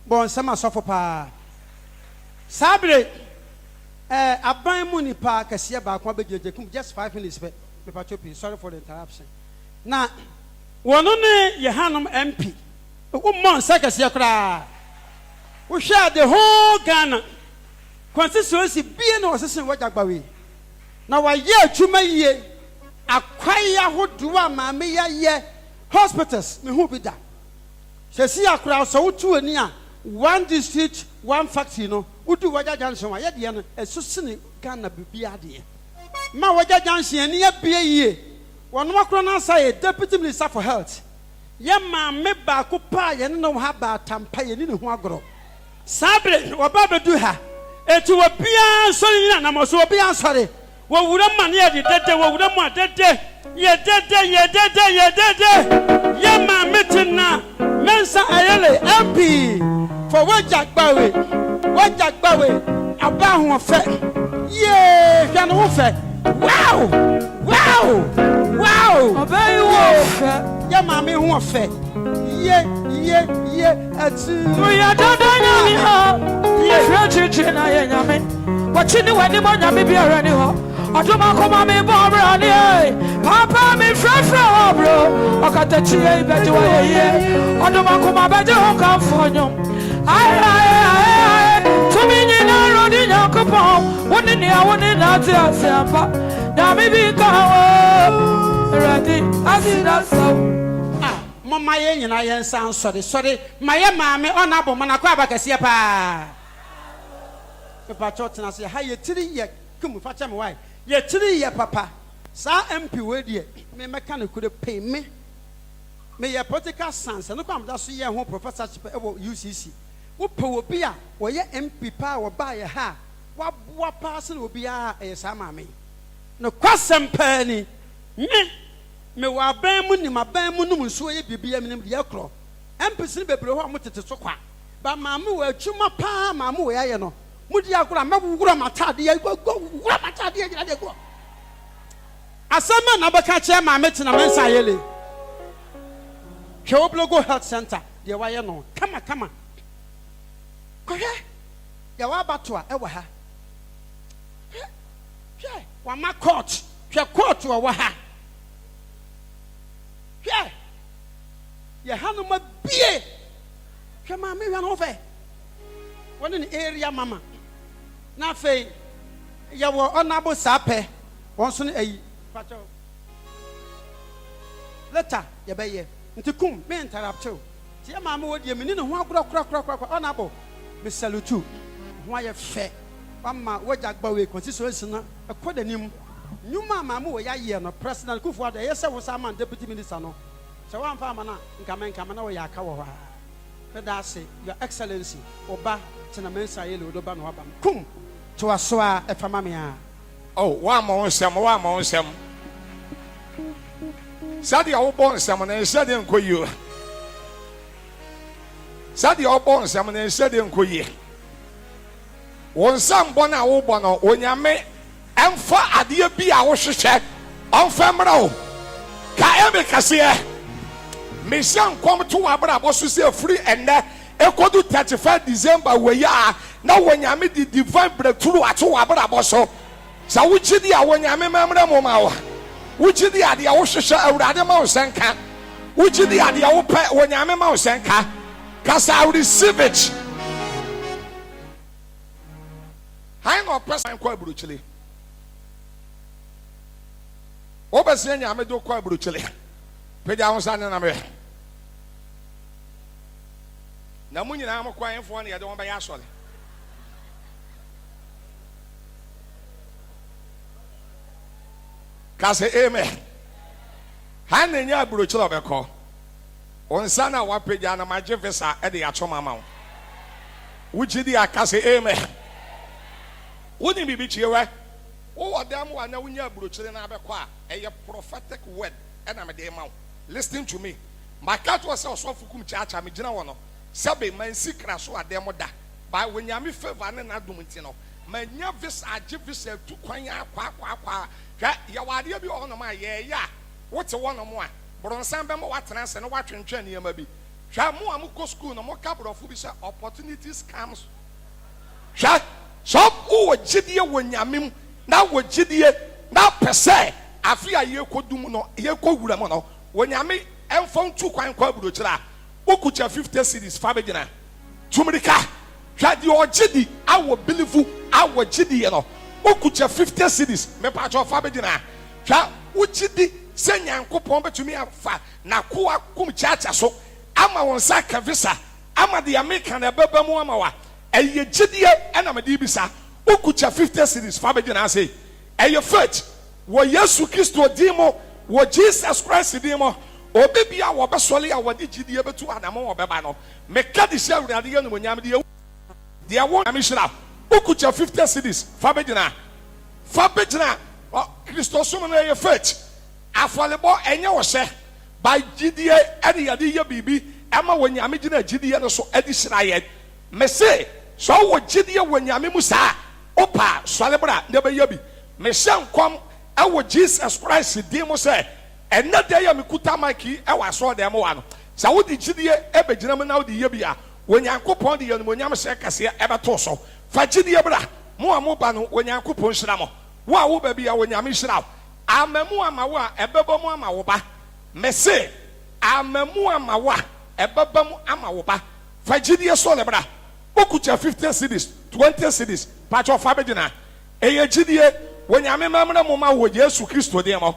bon sama sofo pa sabre aban mu ni pa kase ba kwa bejeje kum just 5 minutes pe me pa chop sorry for the interruption na wono ne yehanom MP wo mon sakase kra wo hwa the whole Ghana constituency bie na osesen wajagbawe na wa ye atuma yie akwaya hodo ma me ye hospitals me hu bi da sesi akura so wutu ani a one district one factory no udu waja junction wa ye de no eso sene Ghana bibia de ma waja junction ani abie yie wono akura na say deputy minister for health ye ma me ba ko pa ye no ha ba tampa ye ni ho agoro sabre oba bedu ha etu obia so ni na mo so obia sore wo wura ma ne ye dede wo wura ma dede ye dede ye ma metina mensa ayele MP for wajagbawe aba ho fe ye hwa no fe wow obey wo fe ye ma me ho fe ye ati we ya dadanya ni ho ye chichi na ye nyame wachini wani mo nyame biara ni ho Aduma koma me bobra ni papa me frefra bro okatachi e beje wa ye aduma koma beje ho kan fonyo ai tumi ni na rodi nyakopon woni ni awoni na ti asiampa na me bi ka o ready asida so mama ye nyina ye nsan sorry maye maame ona bo mana kwa abakase pa pepa chotna se ha ye tiri ye kum fa cha me wai ye tiri ye papa sa MP we die me meka ne kure pay me ye political science no kwam da so ye ho professorship e wo UCC wo pe obi a wo ye MP pa wo ba ye ha wa boa pass na obi a e sa ma me no kwasem pa ni me wa ban mu ni ma ban mu num so ye bibia me nim de yakro empisi bebre ho amotete so kwa ba maame wo atwuma pa maame wo yaye no mudi agora mawura matade ya gura matade ya gina de go asama na baka che maame tena mensa yele hwe oblogo health center de waye no kama kohwe ya wa bato a ewa ha hwe wa ma court hwe court wa ha hwe ya hanu ma bie hwe maame hwe no fe woni ni area mama na fe ya wo onabo sape won so ni ayi pacho later ya beye nti kum me interrupt you ti ya maame wo die me ni ho agora kura onabo me salute ho aye fe mama wo jagba we constituency na akodanim nyuma maame wo ya ye no president kufu ada ye se wo sa man deputy minister no se wan fa ma na nkama na wo ya aka wo ha pedase your excellency oba tena mensa yele odoba no aba kum to aso a efama me a oh wa ma wonsem Sadia wo bon sem na nhede nkoyi Sadia wo bon sem na nhede nkoyi wonsam bon a wo bon no onyame emfa ade bi a wo hwehwe onfemra o ka eme kase me shan kom to abra boso se free enne ekodu 35 December we ya na wonyame di divine breakthrough ato abra boso sa wuchidi a wonyame memra mo ma wo wuchidi ade a wo hwehwe awurade ma wo senka wuchidi ade a wo pe wonyame ma wo senka cause I receive it. Hang on person kwa buruchile obese nyame do kwa buruchile peja won sa na me na munyi na amkwa enfo na yede won ba ya sole kase amen ha na nya buruchile obeko onsa na wa peja na maje visa e de ya choma ma wuchidi akase amen woni bibi chiewe wo wadam wa na wunya burochire na abekwa eye prophetic word na me dey ma listen to me makato se osofukum chacha me gina wono sebe man sikra so adem da ba wonya me favor ne na dum nti no manya visa age visa tu kwan akwa hwa ya wade bi ono ma ye ya wote wono mo a bronsan be mo watena se no watwentwa ne ma bi hwa mo amko school no mo kabrofu bi se opportunities comes hwa so wo gidie wonyamem na wo gidie na pese afia ye kodum no ye kowura mo no wonyame emfo ntu kwan kwa burochira okucha 50 cedis fa begina tumrika hwade ogidi awo believe awo gidie no okucha 50 cedis me pa cho fa begina hwa ugidi se nyankopon betumi afa na ko akum chacha so ama won saka visa ama de america na baba mu ama wa eye gidie ena me di bisa ukucha 50 cedis fa begina say eye faith wo Yesu Kristo dimo wo Jesus Christ dimo obebia wo besole ya wadi gidie betu adamo wo beba no me kadi sha urade ye no nyam de wo amishira ukucha 50 cedis fa begina Kristo so no eye faith afalebo enye wo se by gidie ade yade ye bibi ama wo nyame gina gidie no so adi shiraye me say so wo gidie wo nyame musa opa swalebra ne be yabi me shan kom awo Jesus Christ di mo say enne de ya mekuta maki e wa so de mo wa no sa wo di gidie e be gina mo na wo di yabi a wo nyankopon de yanu mo nyam se kase e be to so fa gidie bra mo amoba no wo nyankopon hira mo wo a wo ba bia wo nyame hira amamu amawo a e bebo mo amawo ba me say amamu amawo a e beba mo amawo ba fa gidie so le bra okucha 50 cedis 20 cedis pacho fa begina eye gidie wonyame mamra mo ma wo Yesu Kristo de mo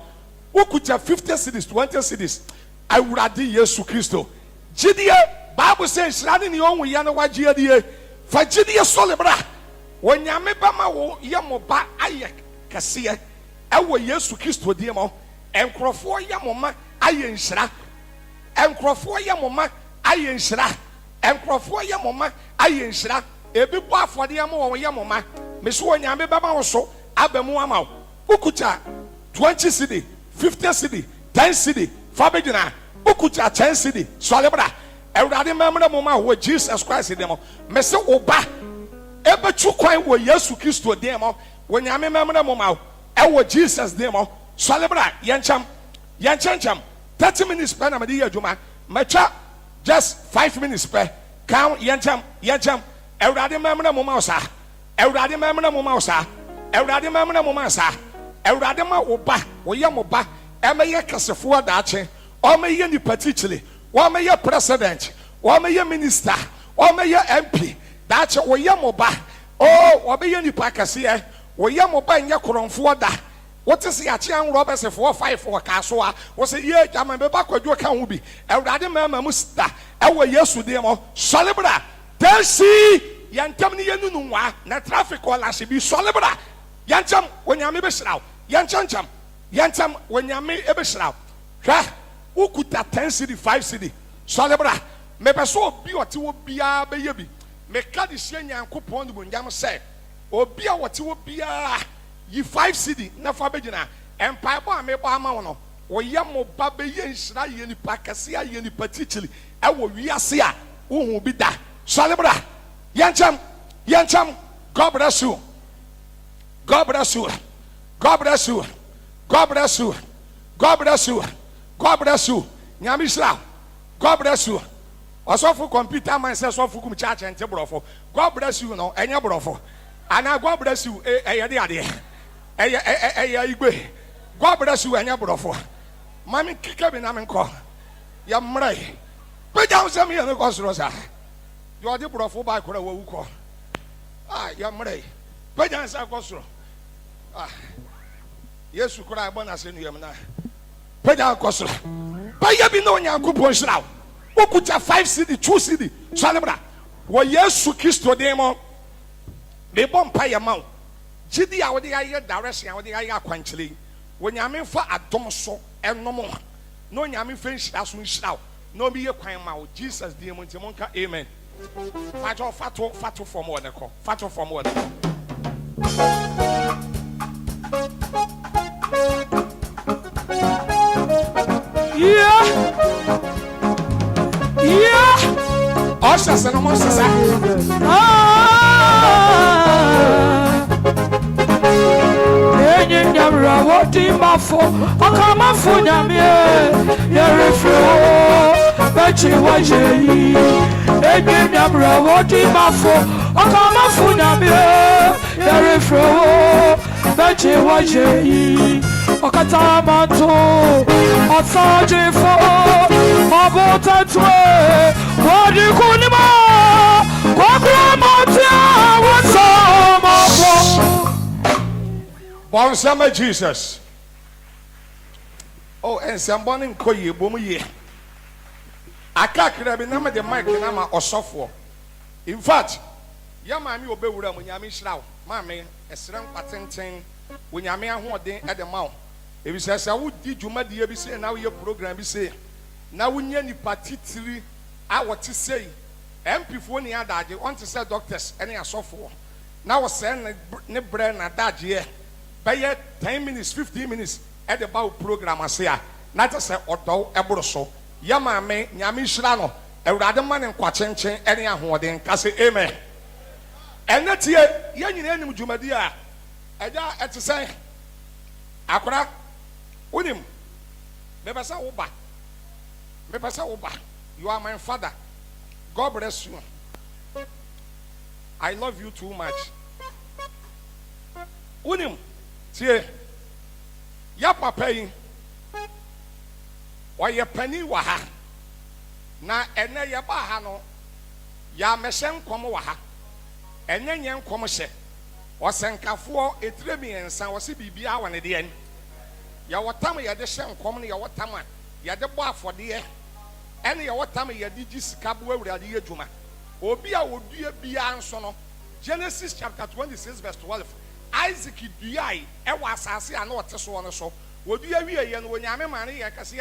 okucha 50 cedis 20 cedis awurade Yesu Kristo gidie Bible says shirani ni onwu ya no wagye die fa gidie so le bra wonyame ba ma wo ye mo ba aye kase ewo Yesu Kristo de mo enkrofo ye mo ma aye nhira enkrofo ye mo ma aye nhira enkrofo ye mo ma aye nhira ebi bo afode am wo ye mo ma me so onyame baba wo so abamu ama wo ukucha 20 cedi 50 cedi 10 cedi fa begina ukucha 10 cedi so lebra Awurade memre mo ma wo Jesus Christ dem me se oba ebetu kwan wo Yesu Kristo dem wo nyame memre mo ma e wo Jesus dem solebra yencham 30 minutes per na me dey adwuma matwa just 5 minutes per count yencham Awurade memre mo ma sa Awurade memre mo ma sa Awurade memre mo ma sa Awurade ma oba wo ye mo ba e me ye kasefo adaache o me ye ni particularly o me ye president o me ye minister o me ye MP daache wo ye mo ba o be ye ni pakase e wo ye mo ba nye koronfo da what is ya chian robbers 4-5 for kasoa wo se ye jama be ba kwadwo ka ho bi Awurade mama musta e wo Yesu de mo solebra tensi yantam ni yenu nwa na traffic wala se bi solebra yantam wonyame be hiraw yancham wonyame e be hiraw hwa ukuta 10 cedi 5 cedi solebra me be so obi oti wo bia be ye bi me ka de hye nyankopon du nyam se obi a wote wo bia yi 5 cedi na fa be gina empire bo me bo ama wo no wo ye mo ba be ye nhira ye ni pakase a ye ni particularly e wo wiase a wo hu bi da solebra yancham God bless you God bless you God bless you God bless you God bless you God bless you nyame hira God bless you osofu computer man say osofu kum church ente brofo God bless you no enye brofo ana God bless you eye de ade eye igbe God bless you enye brofo mami kike bi na me nko ya mrai pe jam se mi ne ko soro sa yo de brofo ba kora wa wuko ya mrai pe jam sa ko soro Yesu kora abona se nu yam na pe jam ko soro ba ya bi no nyankopon hira okuta 5 cedi 2 cedi salebra wo Yesu Kristo dem me bompa ya mawo gidi a wo de aye direction a wo de aye akwanchile wo nyame fa adom so enom no nyame fa nhira so nhira no bi ye kwan mawo Jesus dem nti monka amen fato from one ko fato from one Osha se no mo se sa enye nyamra woti mafo akama fo nyame ye refo bechi waje enye nyamra woti mafo akama fo nyame ye refo bechi waje okata manto osaje fo obotatwe wadi kunima kwa motia wasoma bon sama Jesus oh and somebody nkoye bomu ye akakra bi na me de mic na ma osofo in fact ya mami obewura mu nyame hirawo mami esrem patenten wo nyame ahoden e de mawo ebi sesa wo di dwumade bi se na wo ye program bi se na wo nya ni patitiri a wote sei MP fo ni adaje on to say doctors ene asofo na wo se ne bre na adaje by 10 minutes 15 minutes at the bow program asia na te se odo eboro so ya maame nyame hira no Awurade man nkwa chenchen ene ahoden ka se amen enetie ya nyina anim dwumadi a eja ete se akora unim me pesa wo ba you are my father God bless you I love you too much unim tie ya papa yi oye pani wa ha na ene ye ba ha no ya mehye nkom wa ha ene nye nkom hye osenkafo etiremi ensa wose bibia wa ne de en ya wotam ye de hye nkom ne ya wotam a ye de bo afode ene ye wotam ye de gi sika bo awurade ye dwuma obi a wodua bia nso no Genesis chapter 26 verse 12 Isaac duai e wa asase a na ote so no so wodua wie ye no onyame mane ye kase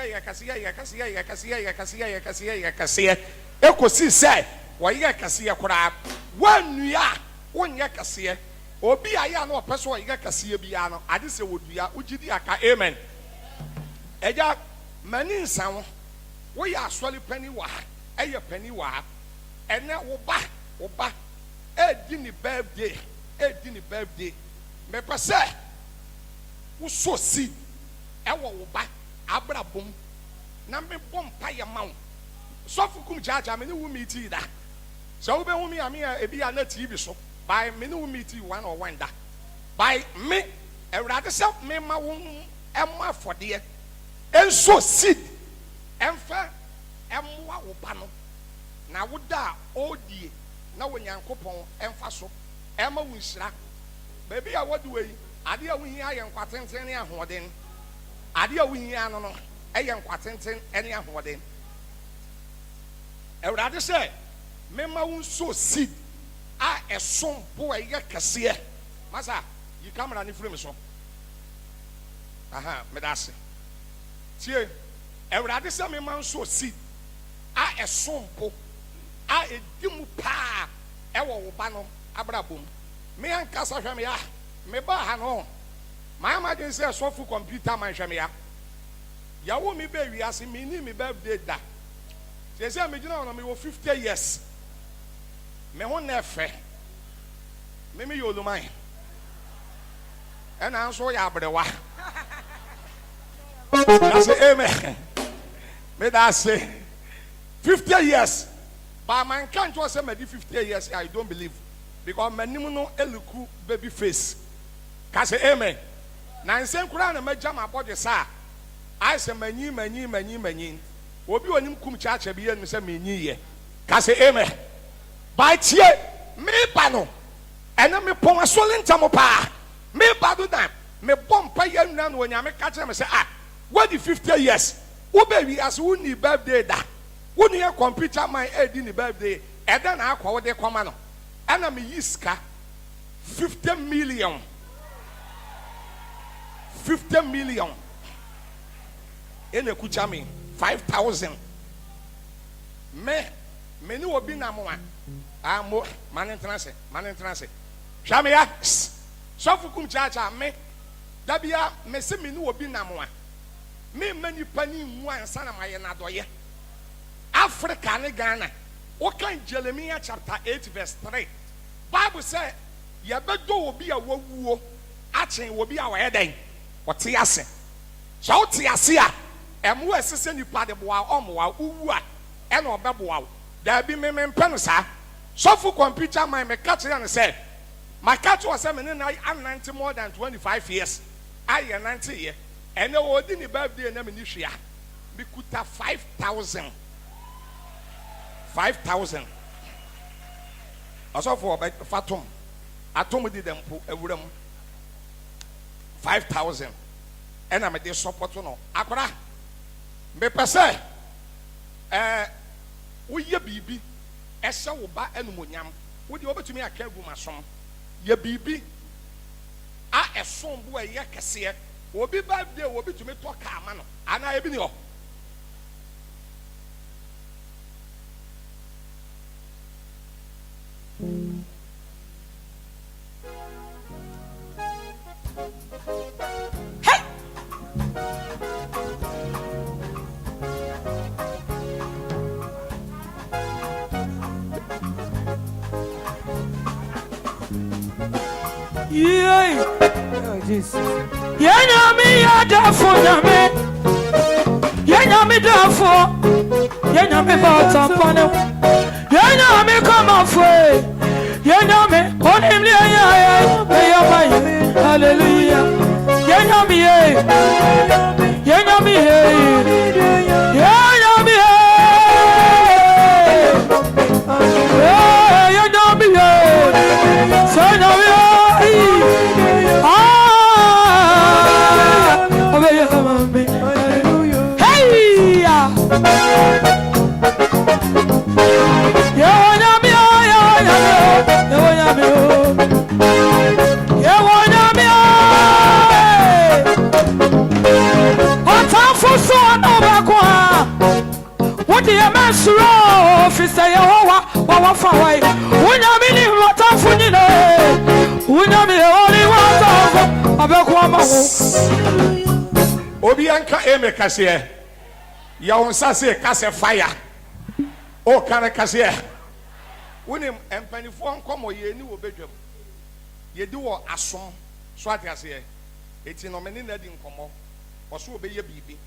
ekosi se wo ye kase kora wanua wonye kase obi aya na opeso wo ye kase bia no ade se wodua ugidi aka amen eja mani nsan wo ye asole pani wa ɛyɛ pani wɔ ha ɛnɛ wo ba ɛdi ne birthday mepɛ sɛ wosɔ seed ɛwɔ wo ba abrabom na mebɔ mpayɛ ma wo sɔfo kum kyakya me ne wo meeting da sɛ wobɛhu me a me a ebi a na TV so by me ne wo meeting 1-on-1 da by me awurade sɛ mema wo ɛma afɔdeɛ ɛnso seed ɛmfa ɛmmoa wo ba no na woda a ɔdie na wo nyankopɔn ɛmfa so ɛma wo nhyira baabi a wɔde wɔ yi adeɛ a wohia yɛ nkwatenten ne ahoɔden adeɛ a wohia no ɛyɛ nkwatenten ne ahoɔden awurade sɛ mema wo nso seed a ɛsom bo ɛyɛ kɛseɛ masa yi kamera ne firi me so meda ase tie awurade sɛ mema nso seed a ɛsom bo a ɛdi mu paa ɛwɔ wo ba no abrabom me ankasa hwɛ me a me ba ha no my imagine sɛ sɔfo Computerman hwɛ me a yawo mi be wiase me ni me birthday da sɛ me gyina on me 50 years me ho na ɛfɛ me yoluman ɛna nso yɛ abrewa I say amen me da say 50 years but man can't just say me 50 years I don't believe because my name no eluku baby face ka say amen na nsen kura na magya ma body sa I say manyi obi onim kum chacha bi yenu say manyi ye ka say amen by tie me ba no ena me pon asole ntamo pa me ba do dan me bom pa yenu na no nyame ka kire me say what the 50 years wo baby as wo ni birthday da wo ni Computerman edi ni birthday e da na akwa wo de koma no ena me yiska 50 million ene kucha me 5,000 me ni obi na mo amo manentrance hwame ya sofu kum chacha me dabia me se me ni obi na mo me mani pani mu ansa na maye na doye Africa ne Ghana o kan Jeremiah chapter 8 verse 3 Bible say ye bedo obi a wawuo achen obi a waye den wote ase so wote ase a emu asese nipa de boa omoa uwu a e na obeboa wo da bi me mpe no sa sofu Computerman me catch ya no say my catch was say me na I'm 90 more than 25 years I am 90 years and the odi ni birthday na me ni hwea me kuta 5,000 also for fatum atom di dem po awuram 5,000 and I dey support no akora me pese wo ye bibi ese wo ba enumonyam wo de obetumi aka gu masom ye bibi a esom bo ye kese obi birthday obi tumi to ka ama no ana ebi ni ho Yenyami yadafo nyame Yenyami dafo Yenyami batampane Yenyami kamafwe Yenyami onimli ya hallelujah Yenyami Yenyami Yenyami Officer Yehowa wawafa wai unyami ni watafu nyine unyami oli watafu abekwa mawo obi anka eme kase ya onsa se kase fire O kana kase. Wonim empanifo nkomo ye ni wo bedwam. Ye di wo asom so ate ase. Eti no meni na di nkomo. Oso obeye bibi.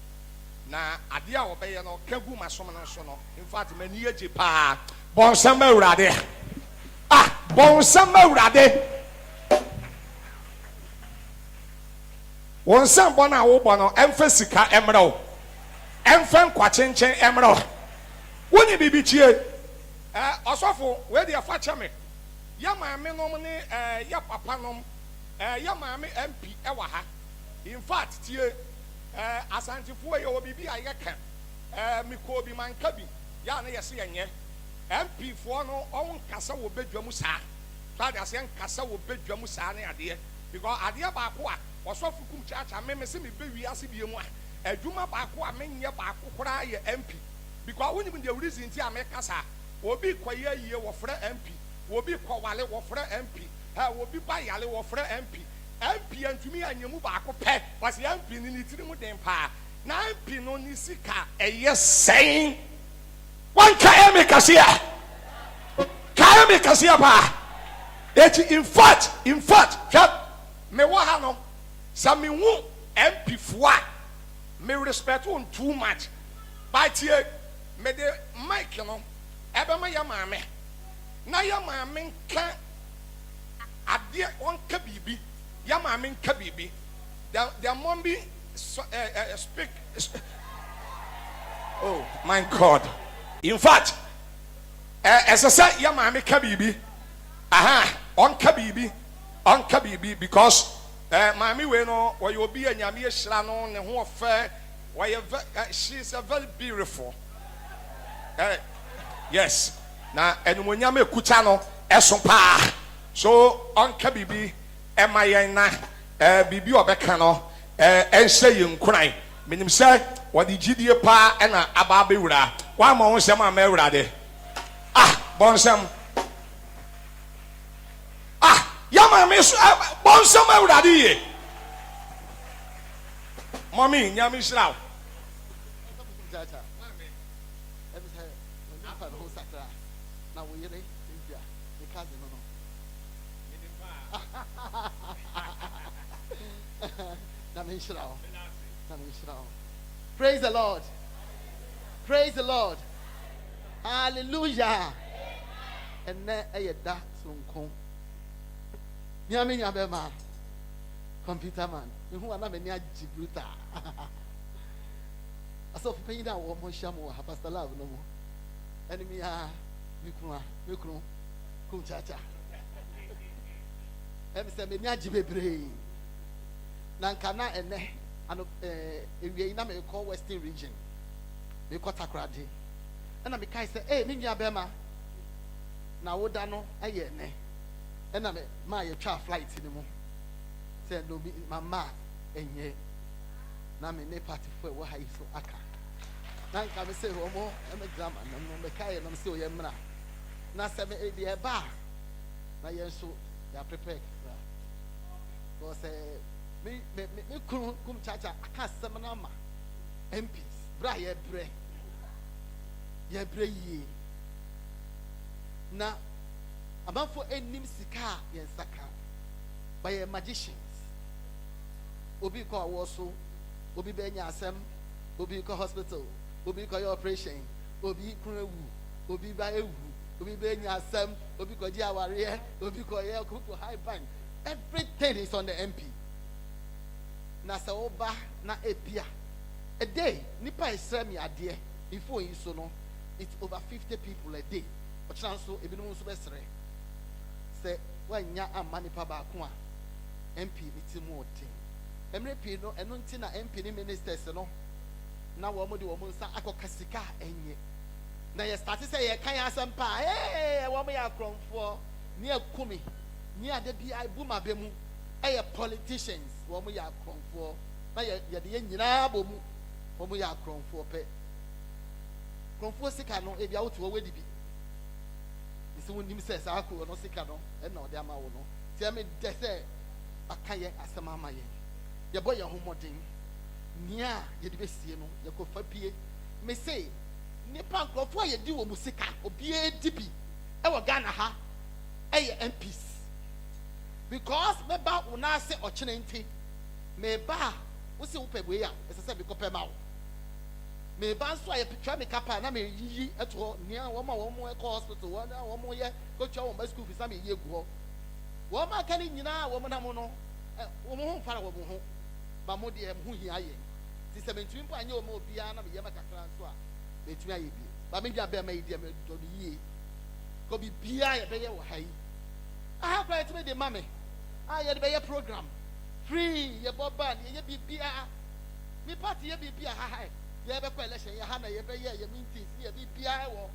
Na ade a obeye no kagu masom no so no. In fact mani age pa. Bonsam awurade. Ah, bonsam awurade. Wonsam bona wo bono emfa sika emrew. Emfa nkwachenkyen emrew. Woni bibi chie. Osofo we dey fa chame. Ya maame nom ne ya papa nom ya maame MP e wa ha. In fact tie asantifo ye obibi ayeka mi ko bi manka bi ya na yese yenye MP fo no on kasa wo bedwamu saa so da se nkasa wo bedwamu saa na ade because ade ba ko a osofo kum chacha me se me bewi ase bi mu a adwuma ba ko a menye ba ko kora ye MP because woni me the reason ti ameka saa obi koye yie wo frɛ MP obi kɔwale wo frɛ MP obi ba yale wo frɛ MP MP antumi anyemu ba ko pɛ parce MP ni tiri mu den pa na MP no ni sika ɛyɛ sɛn wan ka eme kasia pa eti in fact hwɛ me wo ha no sa me hu MP foa me respect on too much but here me de mic no ebe ma ya maame na ya maame nka ade on ka bibi ya maame nka bibi the mom be speak oh my God in fact as I say ya maame ka bibi on ka bibi because maame we no wo yo bi anyame ehira no ne ho ofa she's a very beautiful yes na enumonyam ekucha no eso pa so onka bibi emayen na bibi obeka no ense yenkran menim se wodi gidie pa na aba bewura wa ma won sem ama ewura de bonsam yama me bonsam ewura de ye mommy nyame shiraw Praise the Lord. Praise the Lord. Hallelujah. And then da sunko. Nyame nyame ma. Computerman. Who ana me nya Gibraltar. Aso fe yin wo mo hia mo ha pastor love no mo. Enemy mikru kum chacha. Se me nya gibebre. Nanka na ene ano ewie na me call western region me call takrade na me kai say me nua bema na woda no eye ne na me ma ye twa flight ni mu say no bi mama enye na me ne party for wo high so aka nanka me say omo me drama no me kai no me say o ye mra na say me e de ba na ye so ya prepare go say me kum chacha aka semana ma MPs bra ye bre yi na amanfo enim sika ye saka by ye magicians obi ko awoso obi be nya asem obi ko hospital obi ko your operation obi kunewu obi ba ewu obi be nya asem obi ko ji aware obi ko ye ko high bank everything is on the MP. Na sa oba na epia a day nipa esrem ya de before you so no it's over 50 people a day o chance so ebinom so besre say wanya amma nipa ba ko a MP mitimu otin emre pi no eno nti na MP ni ministers no na wo mo de wo mo nsa akokasika enye na ye start say ye kan asem pa wo mo ya kronfo ni akumi ni ade bi aibu mabemu politicians wo mo ya kronfo na ye de nyina bomu wo mo ya kronfo pe kronfo sika no e bia woto wo wedi bi isi wonim se sa akro no sika no e na ode ama wo no ti me de se aka ye asema ama ye ye boye homodin nia ye de besie no ye ko fa pie me say nipa nkrofo ye di wo musika obi edi bi e wo Ghana ha eye MPs because me ba una se ochene nti me ba wo se wo pebwe ya ese be kopɛ ma wo me ba nso aye twa me kapa na me yiyi eto nia wo ma wo mo e hospital wo na wo mo ye ko twa wo ma school fees na me ye gu ho wo ma ka ni nyina wo mo na mo no wo mo ho fara wo mo ho ba mo de ho hia ye ti 17 po anya wo ma obi a na me ye ma kakra nso a me tumi aye bi ba me gya be ma yi me do yi ko bi bia ye be ye wo hai aha kwa ti me de ma me ye de be ye program free ye boba ye bi bia me party ye bi bia ha ye be kwa election ye ha na ye be ye meetings ye bi bia wo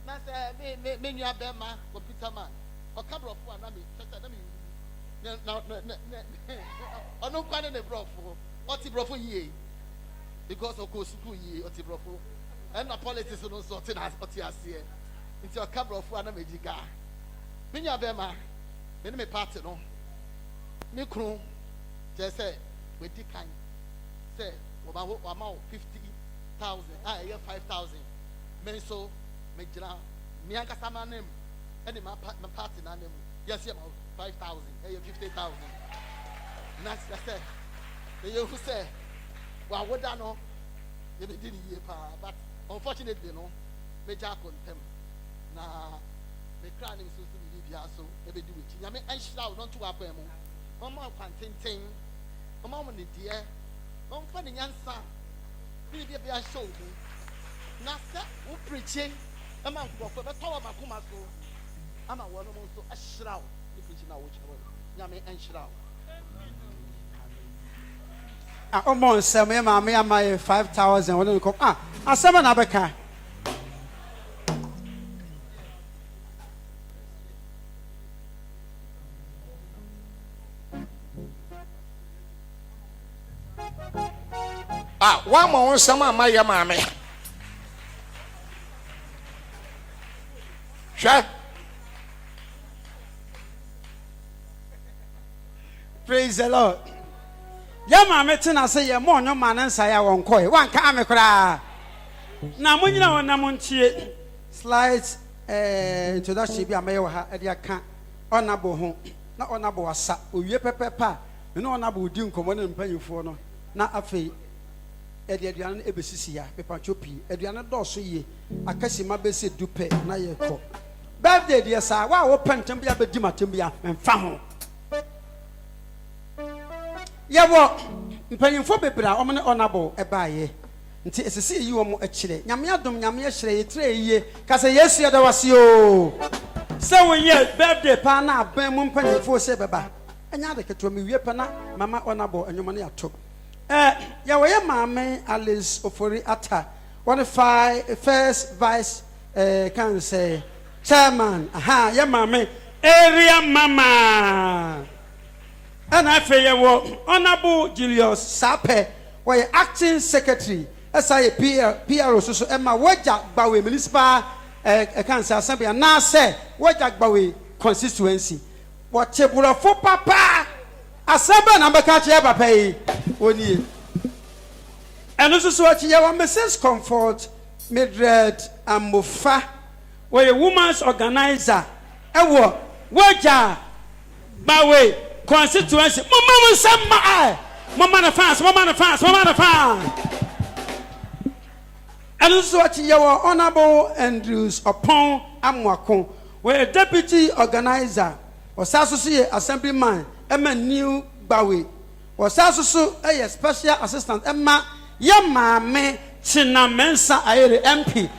na say me nua be ma Computerman o kabrofo na me tata na me na ono kwa ne brofo o ti brofo ye because o go school ye o ti brofo and na politics no so ti na o ti ase nti o kabrofo na me jiga me nua be ma me party no me kru je say we di kan say wo ma 50,000 ye 5,000 me so me jira me ankasa ma nem and my party na nem yes ye 5,000 ye 50,000 next say you who say wa woda no ye be di ye pa but unfortunately no me ja contem na me kra nem so me bia so e be di we nya me enhira wo no to wa pa mu mama kwantenten mama mo ne die mama fa ne nyansa bi bia show na se wo preaching ama nkofo be tawo makoma so ama wo no mo so ahira wo ni preaching na wo chiro nya me enhira wo Omo nsem e ma me ama 5,000 won ko asema na beka one more sama my mama. Sure. Praise the Lord. Ya mama tina say ye mo nyo man nsa ya won koi wan ka ame kra na mo nyina won na mo ntie slides introduction bi amaye wa ha e dia ka onabo ho na onabo wasa owie pepepa me no onabo di nkomo ne mpanyifo no na afei aduane no ebesisi ya pepa chopi aduane dɔɔso yie akasi ma bese dupe na ye kɔ birthday dia sa wa wo pentem bia bedi matem bia memfa ho ye wo mpanyimfo bebra o me ne honorable ebaaye nti esese yi wo mo akire nyame adom nyame ahyire ye tre yie ka se yesu ya da wase o se wo ye birthday pa na aban mu mpanyimfo se beba anya de keto me wie pa na mama honorable enyomo ne ato ya we mama Alice Ofori Ata one first vice can say chairman ya mama area mama and I feel you honorable Julius Sape we acting secretary PR so Emma Waja Bawe municipal council assembly na say Waja Bawe constituency what chebura for papa asaba na beka che papa yi oni and also so what you Mrs. Comfort Mildred Amofa we a women's organizer ewo Waja Bawe constituency mama nsema mama na fans and also what you honorable Andrews upon Amwako we a deputy organizer was associate assemblyman Emma New Bawe was also a special assistant Emma Yama China Mensa Aere MP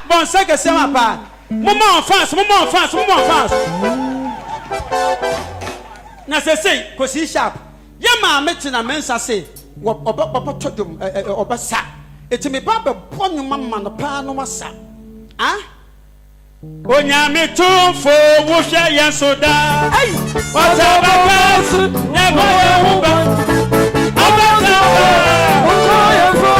bon seke sema pa mama fans na say kosi sharp Yama China Mensa say oba todum oba sa etimi ba be ponuma man pa no wasa Onyame tumfo wo hwe yesoda wata bakas never huba abata oye fo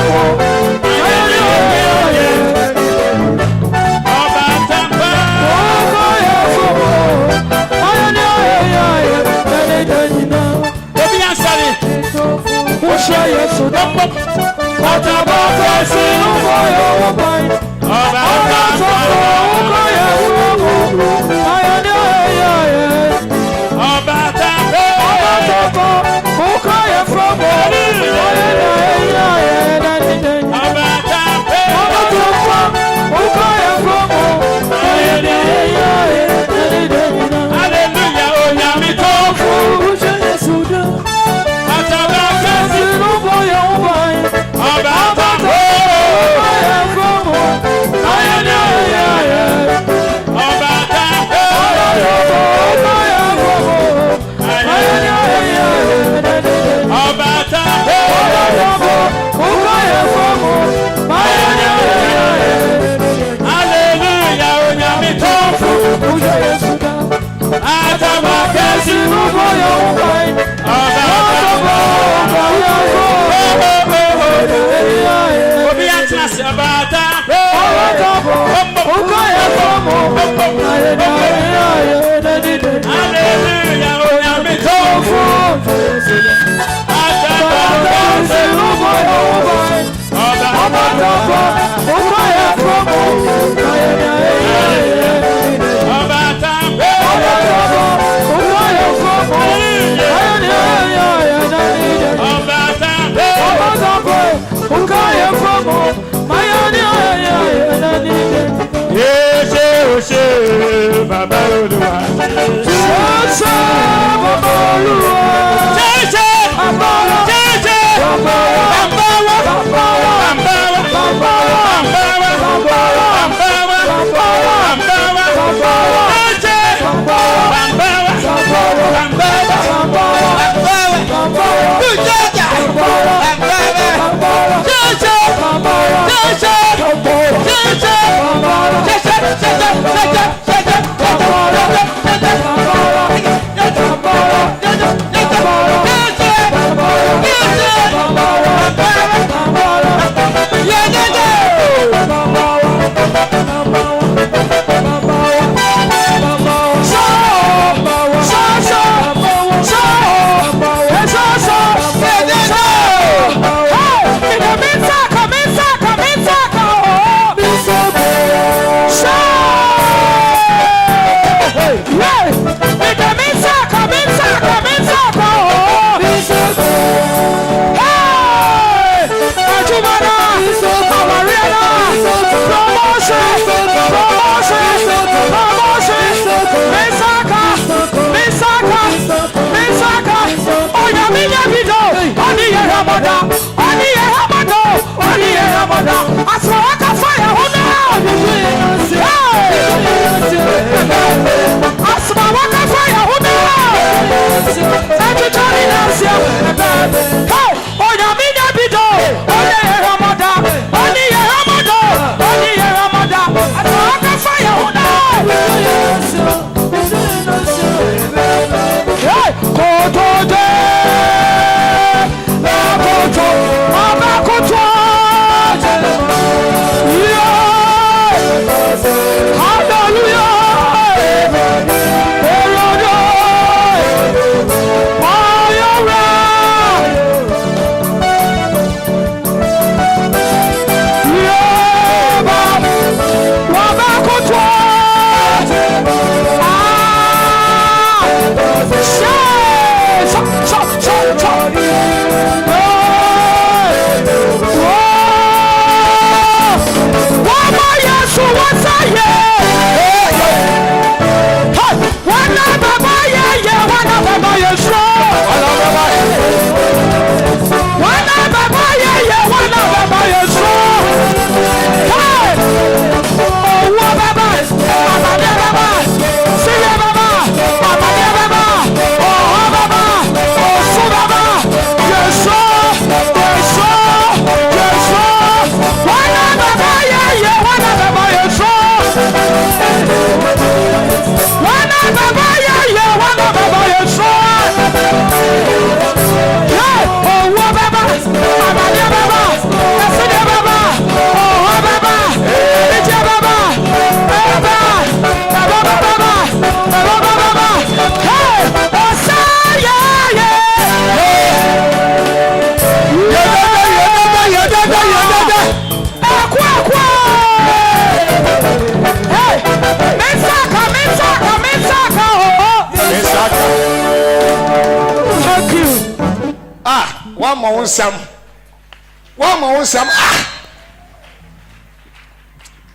One more some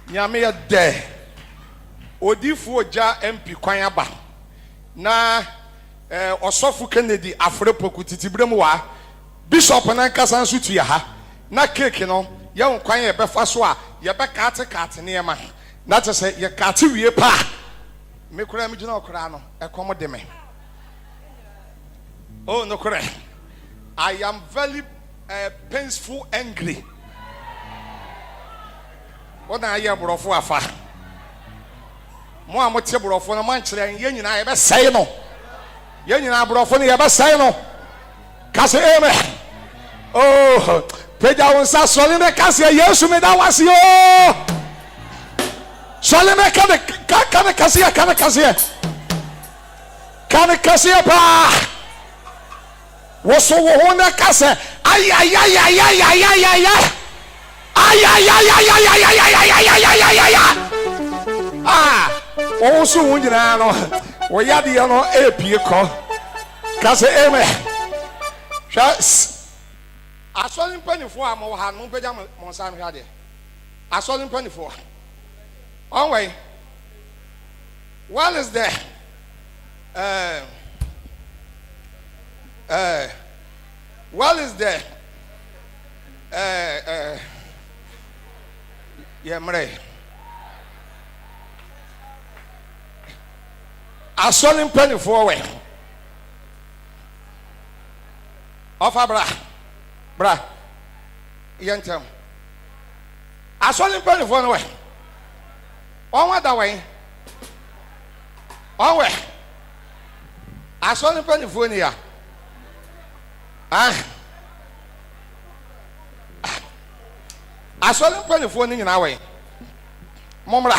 Nyame de Odifu ja MP kwan aba na Osofu Kennedy Afrepoku titibrem wa Bishop na nkasa nso tu ya ha na cake no ye kwan ye befa so a ye be kate ne ma na tse ye kate wie pa me kura me gina okura no ekomo de me oh no kura I am very painful angry. What are you brofo afa? Mo amote brofo na man kire ye nyina ye be sai no. Ye nyina brofo ne ye be sai no. Ka se amen. Oh, Peja unsa soli me kase Yesu me da wase yo. Soli me kane kase pa. Woso wo ho na kase ay. Ah, also wunjina no. Wo yade no epie ko. Kase amen. Sha asoli mpanifo a mo ha no peja mo san hwa de. Asoli mpanifo. On way. What is there? What is there? Yeah, mre. Asoli mpanifo we. Ofa bra. Yentem. Asoli mpanifo no we. On that way. On way. Asoli mpanifo ni ya. Asoli mpanifo ni nyina we. Momra.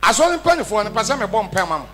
Asoli mpanifo ni pese me bom pem am.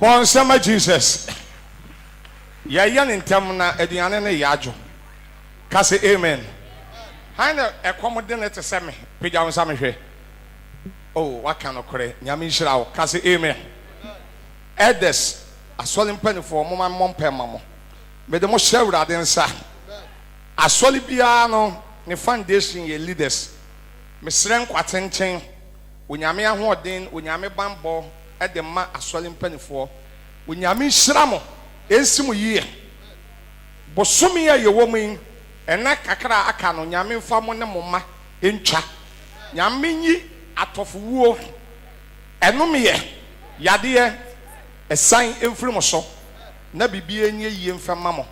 Bonsema Jesus. Ya ntem na aduane ne yajo. Kase amen. Haina ekomode ne teseme. Pija wonsa mehwe. Oh, waka no kore. Nyame nhira wo. Kase amen. Edes asoli mpanifo mo mompema mo. Me de mo shawura de nsa. Asoli bia no ne foundation ye leaders. Me sren kwatenchen. Onyame ahoden, onyame bambo edema asoli mpanifo. Onyame nhira mo. Ensimu yie. Bosomi ya yewomin ena kakra aka no nyame mfa mo ne moma entwa. Nyame nyi atofuwo. Enomye yade esan emfiri mo so. Na bibie enye yie mfa mamo.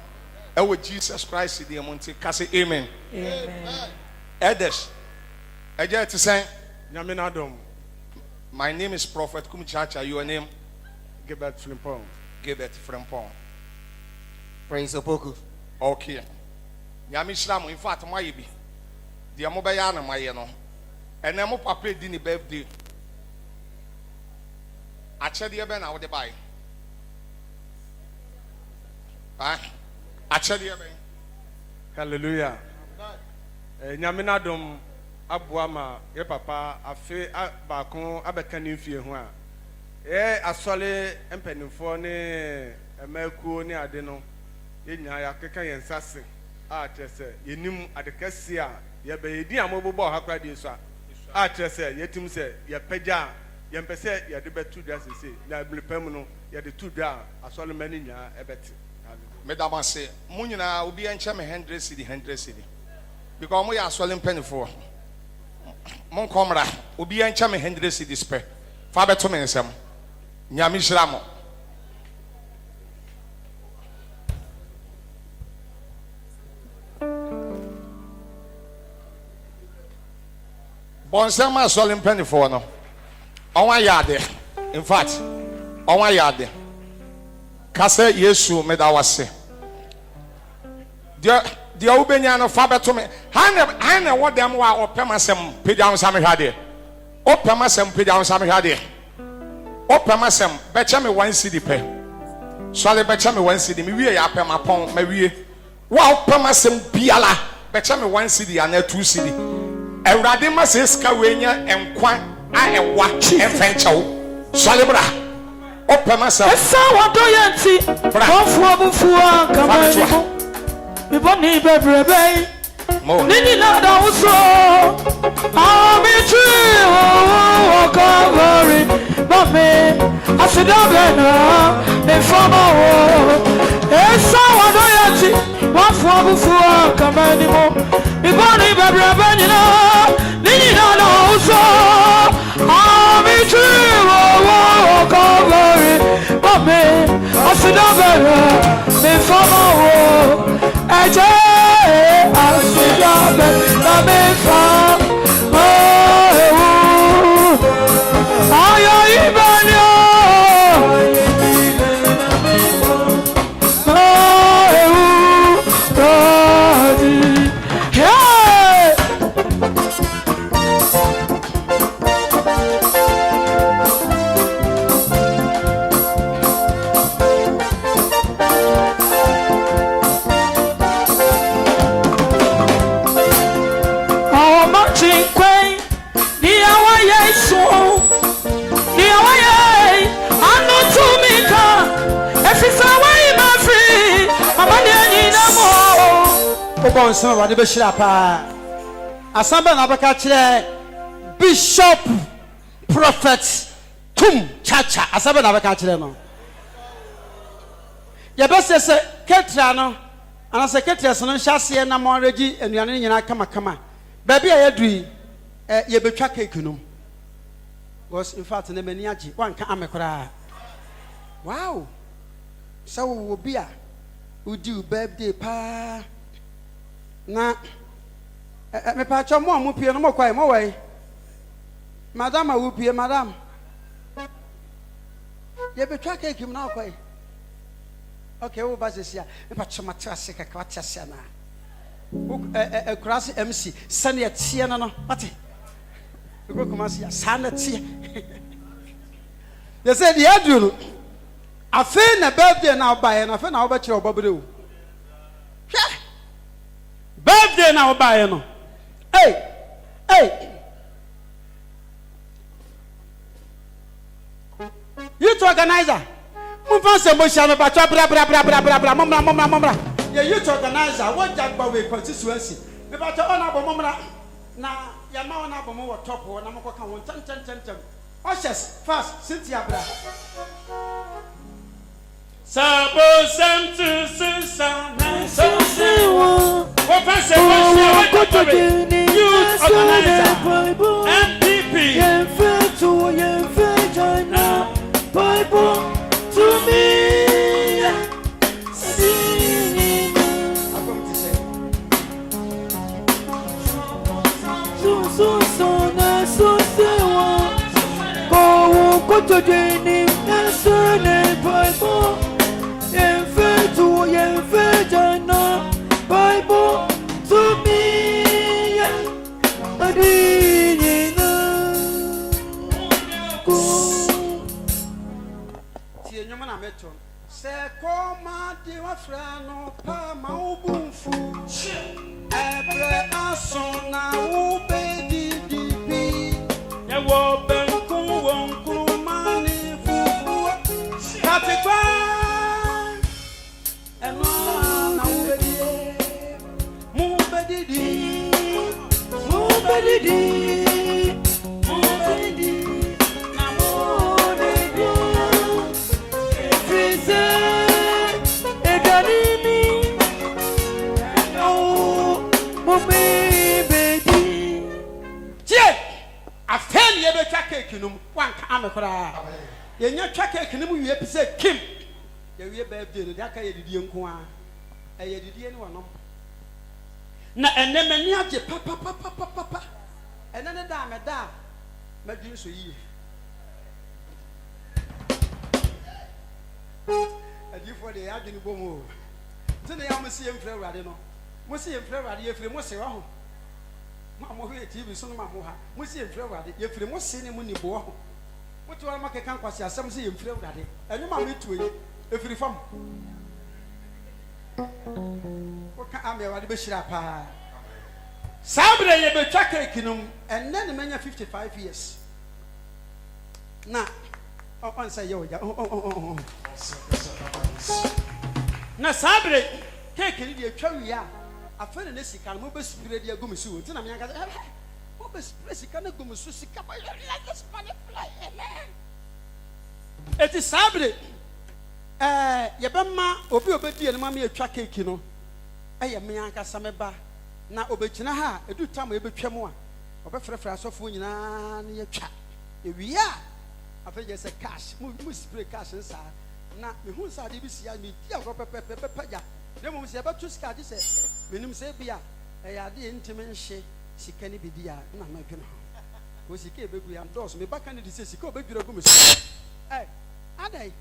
Ewo Jesus Christ de monte kase amen. Amen. Edes. Eje ti sen nyame na dom. My name is Prophet Kumchacha. Your name? Gilbert Frimpong. Gilbert Frimpong. Praise Opoku. Okay. Nyame shiramu in fact my bi. Dia mo be ya na maye no. Ene mo papa di ni birthday. Achede be na wo de bai. Achede be. Hallelujah. Nyame na dom aboa ma ye papa afi ba kon abeka ni fie ho a. Asole empanimfo ne emakuo ne ade no. Yenya ya keka yensase a trese yenim adekase a ye be yedi amobobo ha kwa de so a trese yetim se ye pagya ye mpese ye de betu da sese na blipam no ye de tu da asole mani nya ebete medama se munyina obi enche me 100 cedi because mo ya asole mpanifo mon komra obi enche me 100 cedi spe fa beto me nsem nyame hira mo. Bonsema asole mpanifo no onwa yade. In fact onwa yade kase Yesu medawase dia ubenya no fa beto me hane wo dem wa opemasem peja onsame hade opemasem peja onsame hade opemasem beche me 1 cedi pe sole beche me 1 cedi me wie ya pemapon ma wie wa opemasem biala beche me 1 cedi ana 2 cedi Ewurade ma se ska wenya enkwa a ewa emfenchew solibra opema sa esa wado yanti bofu obufu akamani mi boni bebrebe nini nada uso amichi o kaveri bame asidabena me fama o esa wado yanti bofu obufu akamani mo mi boni bebrebe nini nada uso amichi o kaveri bame asidabena me fama o eje asidabe na me fama o ayo ibanyo Bonson wa de be shira pa asamba na baka kire bishop prophet tum chacha asamba na baka kire no ye be se ketra no ana se ketra so no hyase na mo regi anuane nyina kama kama ba bia ye dui ye betwa cake no was in fact na mani agi wanka amekora wow so wo bia udi birthday pa na me pa cho mo pie no mo kwai mo wai madam a wo pie madam ye betwa cake im na kwai okay wo ba sesia me pa cho matrase ka kwa tia na wo kurase MC sane tie no ate go kuma sia sane tie ye said ye aduru afi na birthday na obaye na afi na oba kire obabere wo birthday na obaye no hey youth organizer mumfa se mo sha no ba cho bra momra ye youth organizer what jagba we constituency me ba cho ona bo momra na ya ma ona bo mo wo top wo na mo ko kan won chan ushers fast Cynthia bra Sabo sem tu susana so se wo fanse youth organizer MPP ye China Bible to me singing so se wo go to the Bible ye China Bible to me adina go tie nyoma na meto se koma di wa fra no pa ma ubunfu ebre asona ubedi dibi ye wo benku wonkru mani fufu katikwa eno na ubedi na mubedi freeze eganimi no mubedi tie afeli ye betwa cake num wanka amekora ye nya twa cake num wie pise kim ye wie birthday no daka ye didie nko a ye didie ni wonom na enemani age papa enene da me da madwin so yi adi for the adwin bomo tene ya mo se emfra urade no mo se emfra urade ye fire mo se wa ho mo hwe TV so no ma mo ha mo se emfra urade ye fire mo se ne mo ni bo ho mo to ma kekan kwase asem se ye emfra urade enyo ma me tuwe efiri fam Oka ame wade be shira pa. Sabre ye be twa cake num enne ne manya 55 years. Na on say yo ja. Na sabre cake ni de atwa wi a afa ne sika no be spire de agum si won ti na me aka mo be spire sika na agum so sika ba let's manipulate amen. Eti sabre ye be ma obi obedi ene ma me atwa cake no eye me aka sameba na obekina ha edu tam ebetwam a obefrefra asofo nyina na ye twa ewi a afa je se cash mu spray cash nsa na me hu sa de bi sia me dia ko pepepepeja na mo se ba tu ska de se menim se bia ya de ntime nhye sika ni bidi a na ma dwena ko sika ebegu ya dos me baka ne de se sika obedwira gu me so adai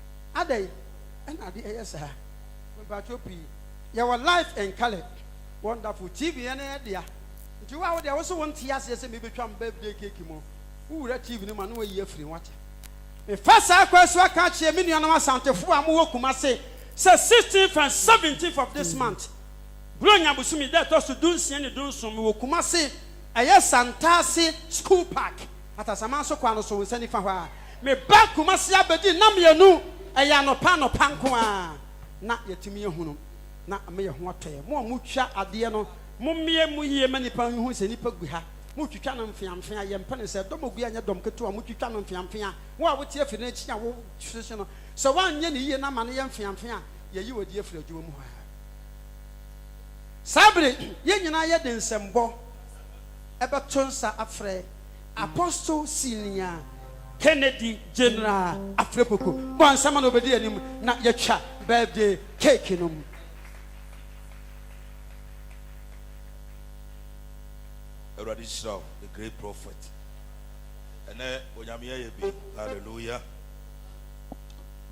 and ade yes ha me ba chopi your life and color wonderful TV ene dia nti wa wo de wo so won tia se me betwa birthday cake mo wura TV ni ma no yi afiri wate me fasa akwaso aka che me nuanam asantefo a mo wokuma se 16th and 17th of this month bronya busumi that to do nsia ne do nso me wokuma se aye santase school park atasama so kwa no so nsani fa hwa me ba kuma se abedi na me anu aya no panko a na yetimi ehunu na me ye ho atoye mo mutwa ade no mo mmie mu yie manipa hu se nipa gu ha mo twitwa no mfiamfia ye mpane se dom ogu anya dom keto a mo twitwa no mfiamfia wo a wo tie afiri na chi a wo hwehwe no so wanye ne yie na ma ne ye mfiamfia ye yi wodi afiri adwuma mu ha sabre ye nyina ye de nsembo ebeto nsa afre apostle senior Kennedy General Afrepoko bon sama no obedi anim na ye twa birthday cake no already saw the great prophet and onyamia ye bi hallelujah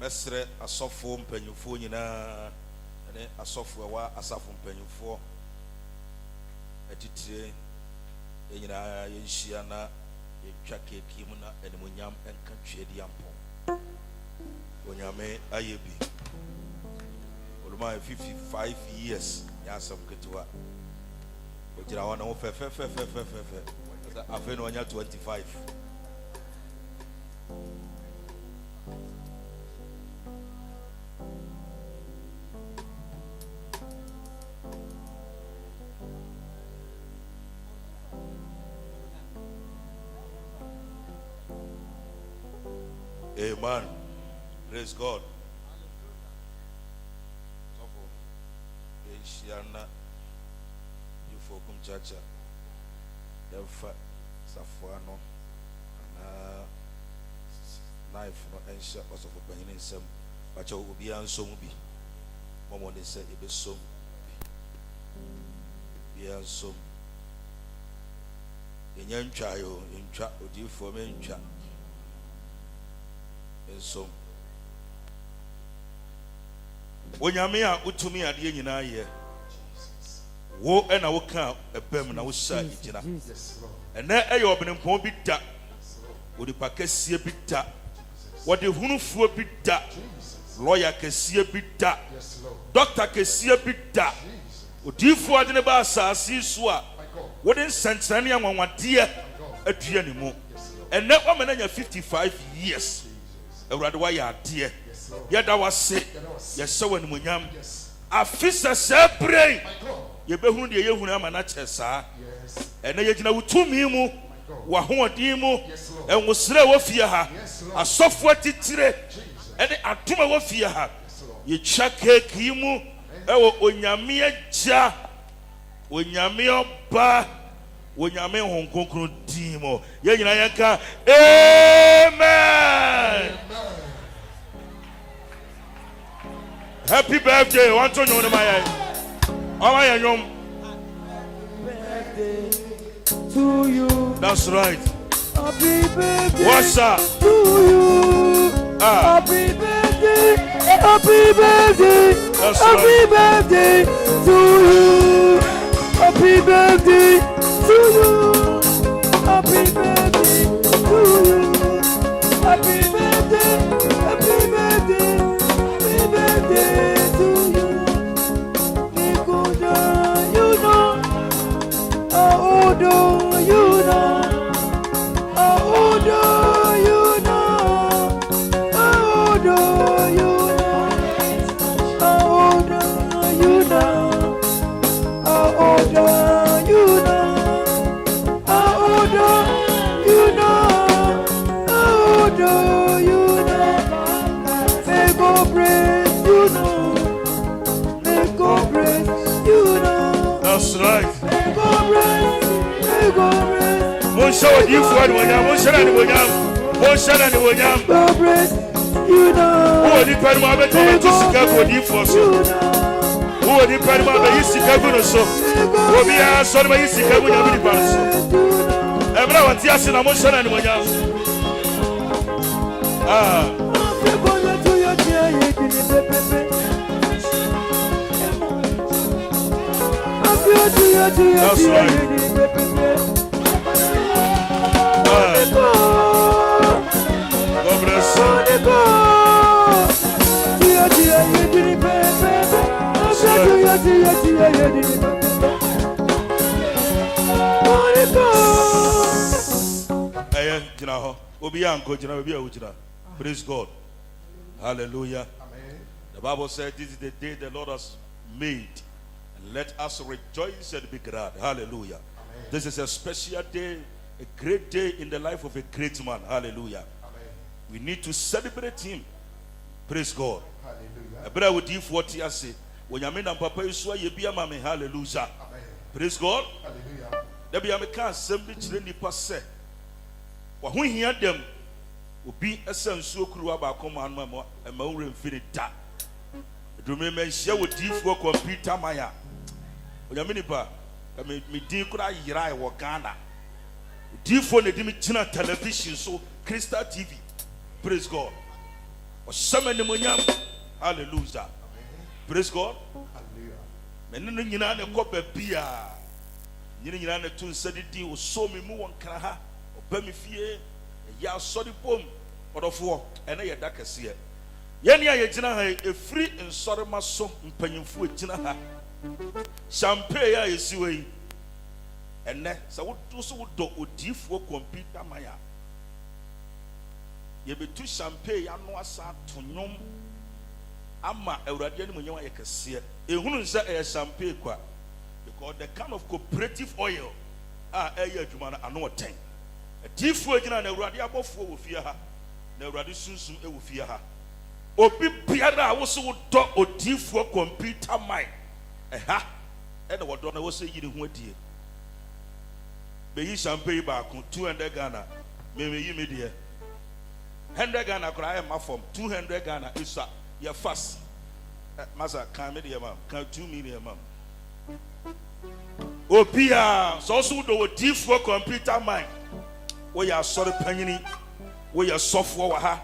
mesre asofo mpanyufo nyina ene asofo wa asafo mpanyufo atitire enyina ye nhia na ye twa keke mu na enimonyam enka twedi ampo onyame aye bi oluma 55 years ya asam ketua ojira wana wo fe afeno anya 25 Amen. Praise God. Shiana you for chacha Delfa Safuano knife no ensha also for penny some but you will be on some be Momo they said it be some be on some in young child in trap with you for me in trap and some when you me out to me at the end of year wo ena wo ka ebem na wo sha igina ena eyo obene mpon bi da wo di pakesie bi da wo di hunufuo bi da lawyer kesie bi da doctor kesie bi da wo di fu ade ne ba asasi so a wo di nsentrane anwanwade atua ne mu ena wo mena nya 55 years ewrade wa ya ade ya da wase ya sewa ne munyam afisa sebre ye behunu de ye hunu ama na chesa ene ye gina wutumi mu wa hoodin mu enwosre wo fie ha asofo titire ene atuma wo fie ha ye twa keke mu ewo onyame agya onyame oba onyame honkonkro din mu ye gina yanka amen. Happy birthday want to know my birthday to you. That's right. Happy birthday. What's up? To you. Happy birthday. Happy birthday. That's happy birthday to you. Happy birthday to you. Happy birthday to you. Happy birthday. Happy birthday. Happy birthday to you. How old do you know? Monsha odiifo animonyam. Monsha animonyam. Monsha animonyam. You know. Who the perma be to sika go odiifo so. Who the perma be sika go no so. Obi a so be sika go nyam di ban so. Ebra wati ase na monsha animonyam. Ah. That's right. God bless you. Praise God. Hallelujah. Amen. The Bible said this is the day the Lord has made. Let us rejoice and be glad. Hallelujah. Amen. This is a special day, a great day in the life of a great man. Hallelujah. Amen. We need to celebrate him. Praise God. Hallelujah. Hallelujah. Praise God. Hallelujah. Obi esansuo kuruwa ba koma anu ma wure mfini da dume menhia wodifo computer maya onyame nipa me din kura yira wo Ghana difo ne dimi kina television so Crystal TV. Praise God. O samane monyam. Hallelujah. Praise God. Hallelujah. Menno nyina ne ko babia nyina ne tun sadidi o so me mu won kra ha o ba me fie ya sorry pom odofo ene ye dakase ye ne ye gina ha e free nsori maso mpanyimfo gina ha champagne ya yesiwe ene sa wo so wo do odifo computer maya ye betu champagne ya no asa tonwom ama awurade ne munyewa ye kase ehunu nsa e champagne kwa because the kind of cooperative oil eye adwuma na ano 10 Tifu ejina na awurade abofo wo fie ha na awurade sunsun e wo fie ha obi biara a wo so wo do odifu computer mind ha e na wo do na wo so yiri ho adie be yi champagne ba ko 200 Ghana me yi me die 100 Ghana kra e ma form 200 Ghana isa ya fast masa kan me die ma kan 2 million ma opia so so do odifu computer mind we are sorry panyini we are software wa ha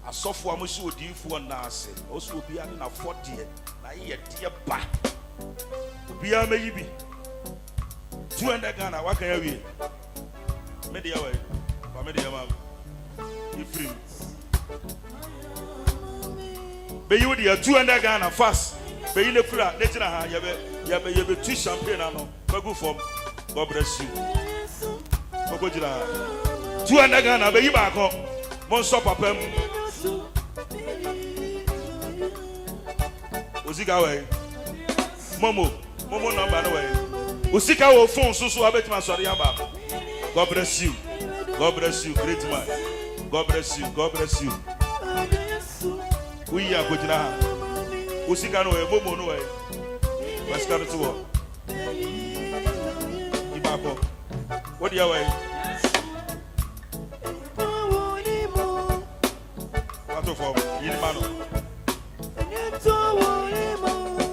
asofo amosi odifo na ase oso obia na 40 na ye de ba obia meyi bi 200 Ghana waka ya wie me de yawe ba me de yama ifrim be you de 200 Ghana fast be you le fura de tina ha ye be tu champagne na no bagu form. God bless you. 200 Ghana be yiba ko monso papa mu osika we momo number no we osika wo phone so abetima sori aba. God bless you. God bless you, great man. God bless you. God bless you. We are going to osika no we momo no we basika to wo yiba ko what do you way? For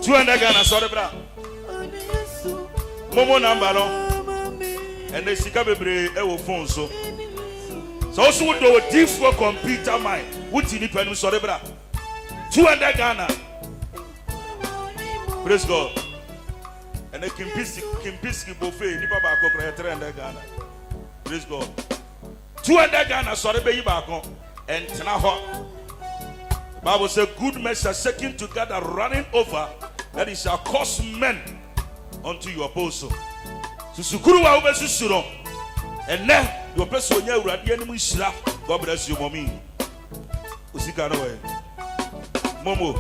200 Ghana, sorry, bra. Momo number no, and the sika bebre e phone so. So also would do a different computer mind. Would you need sorry, bra? 200 Ghana. Praise God. And the Kimpiski buffet, nipa ba ko 300 Ghana. Praise God. 200 Ghana, sorry, be back on and tanaho. Bible says, good men shall shaking together, running over, that it shall cause men unto your bosom. So Sukuru wa ube susuro. And now your person ya uradi eni muishira. God bless you, mommy. Usika no way. Momo,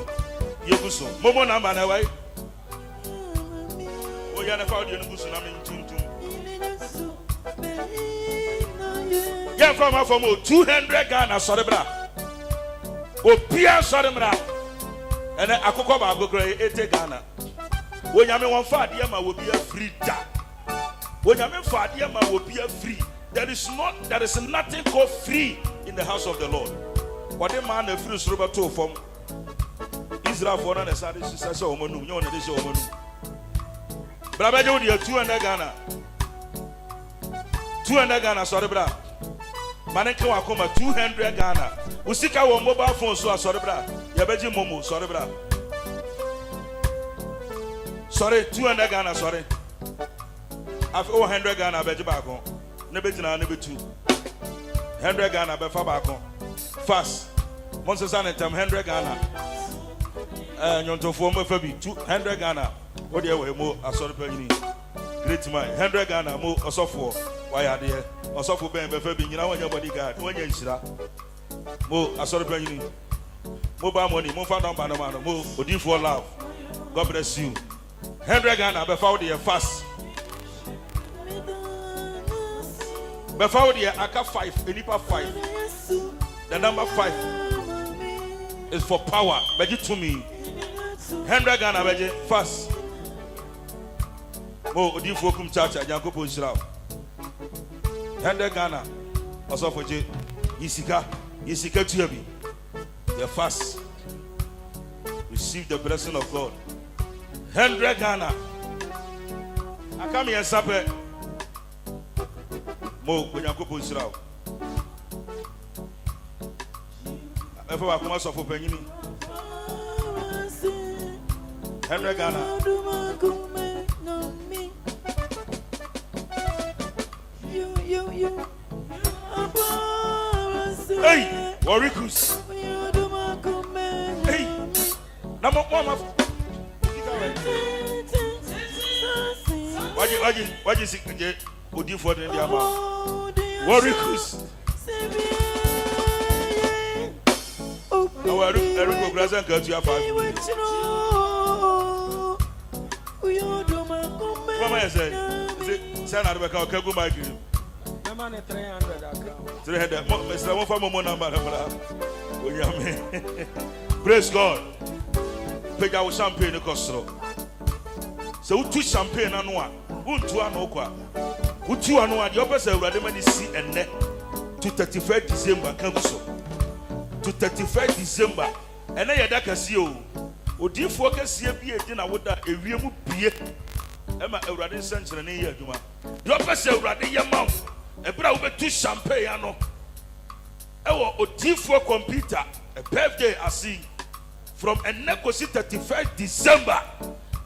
yeguso. Momo namba na way. Oya na fa odi yeguso na me ntuntum. Ya from 200 Ghana sorry bra. Opia sorry bra. Ene akoko ba agogro 80 Ghana. Wonyame won fa de ma wo bia free da. Wonyame fa de ma wo bia free There is nothing called free in the house of the Lord. What the man free is Robert from Israel for an aside says so manu, you know this woman. But I do 200 Ghana. 200 Ghana, sorry, bra. Maneka wakoma 200 Ghana. Usika wa mobile phone so sorry, bra. Yabeji momo, sorry, bra. Sorry, 200 Ghana, sorry. After 100 Ghana, beji back on. Never 2. 100 Ghana, be far back on. Fast. Once a son and 100 Ghana. You to form a 200 Ghana. What do you want more? I saw the penny. Great man. 100 Ghana more. A software. Why are there? A software being before being, you know, when your bodyguard, when you're in Sira. More. I saw the penny. Mobile money. More found on Panama. More. Odi for love. God bless you. 100 Ghana. Before the fast. Before the Aka 5. Enipa 5. The number 5 is for power. Beg it to me. 100 Ghana, beje fast. Mo odi fokum church ajanko posiral. 100 Ghana. Also for je Isika tuyabi. The fast. Receive the blessing of God. 100 Ghana. I come here sape. Mo ajanko posiral. Efa wa kuma so for penyini. 100 Ghana. Hey, Waricus. Hey, number one. What you think? Would you for the India? Waricus. Now, Eric Brazil got you 5 minutes. Mama said, "Send out the account. Can go my dream." The money 300 account. 300. Mr. One for more number. Praise God. Pay our champagne in Costro. So we two champagne and one. Who two are no qua? Who two are no? The opposite of the see and net to 31st December. Campus to 31st December. And I had a see. Odi focus here be a dinner with a real beer. Emma Euradian Century near Juma. Your person Radi your mouth. A brow with 2 champagne. Our Odi for computer. A birthday I see. From a negotiate 31st December.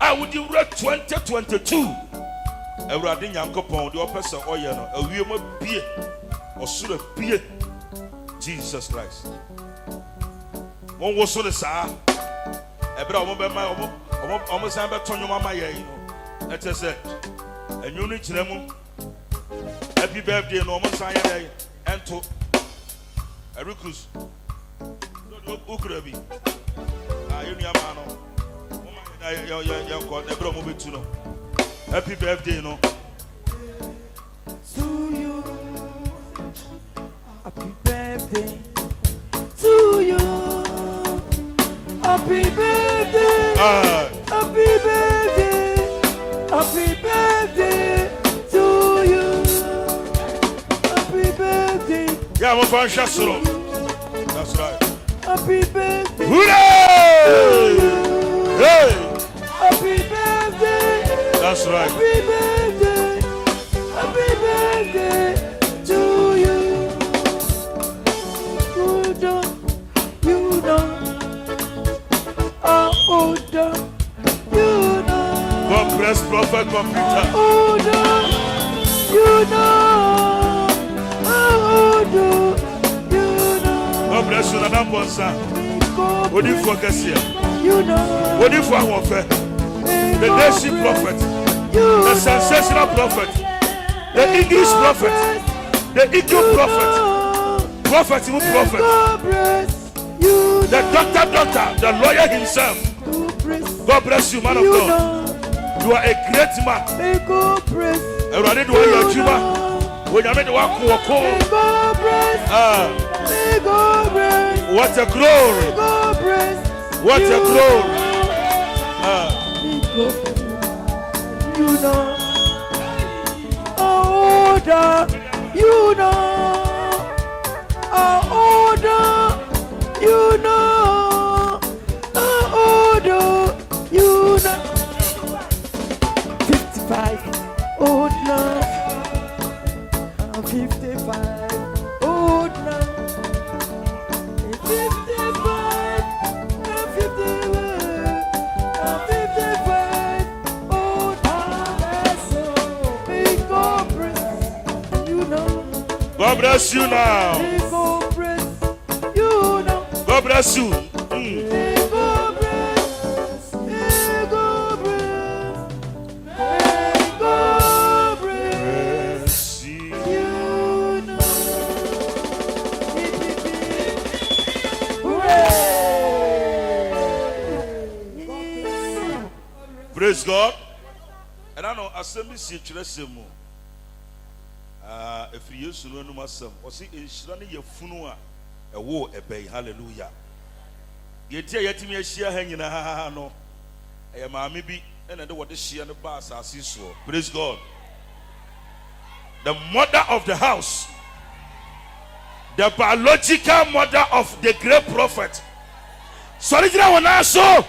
I would you read 2022. Euradian Yanko Pound, your person oil, a real beer. Or should have beer. Jesus Christ. One was so the sir. Almost I'm about to your mama. Let us say, and you need them. Happy birthday, normal sign and to a recluse. Who could have been? Happy birthday, no. To you. Happy birthday to you. Happy birthday. Happy birthday. Happy birthday to you. Happy birthday. Yeah, I'm a fan Shasuro. That's right. Happy birthday. Hooray! Hey! Happy birthday. That's right. Happy birthday. Happy birthday to you. You know. Oh, you know. God bless Prophet Computer. Oh, you know. Oh, you know. God bless you, Amponsah. What do you focus here? You know. What do you focus on? The nation prophet, the sensational prophet, the English prophet, the Igbo prophet, prophet, the doctor, the lawyer himself. God bless you, man of God. You are a great man. And I didn't want your tuba. When I made the walk, what a glory! What a glory! You know, oh, you know. How older, you know. How older, you know. 55, old love. I'm 55, old love. 55, I'm 55, I'm 55, old love. Big God bless, you know. God bless you now. Big God bless, you know. God bless you. Big God bless, big God bless, big God bless, you know. Hooray! Praise God. And I know assembly see chiresimu. If you use no masam, or see in Shrani your funua, a war a bay, hallelujah. Yet, me a share hanging a no. I am a maybe, and I know what the she and the bars are see so. Praise God. The mother of the house, the biological mother of the great prophet. Sorry, I saw.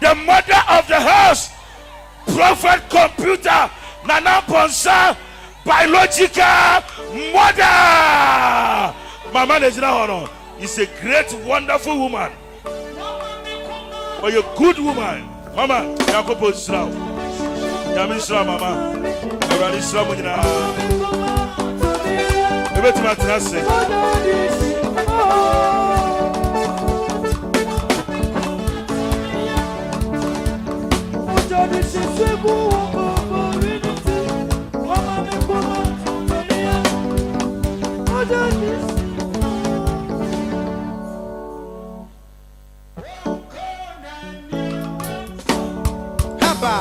The mother of the house, prophet computer, Nana Amponsah, biological mother. Mama is a great, wonderful woman. Or a good woman. Mama, Yakobo Israel. Yamin Israel, Mama. Everybody Israel, Mujina. Everybody Matrase. Haba.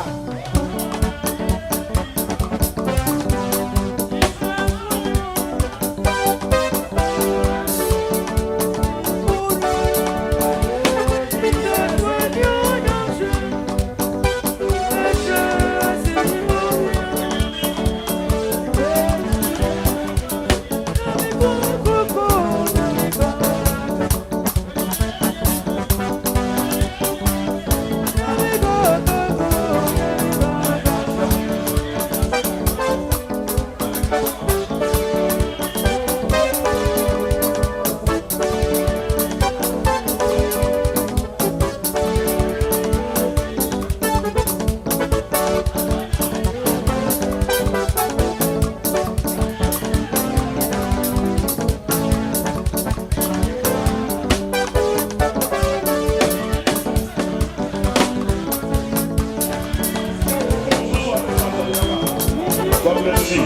God bless you.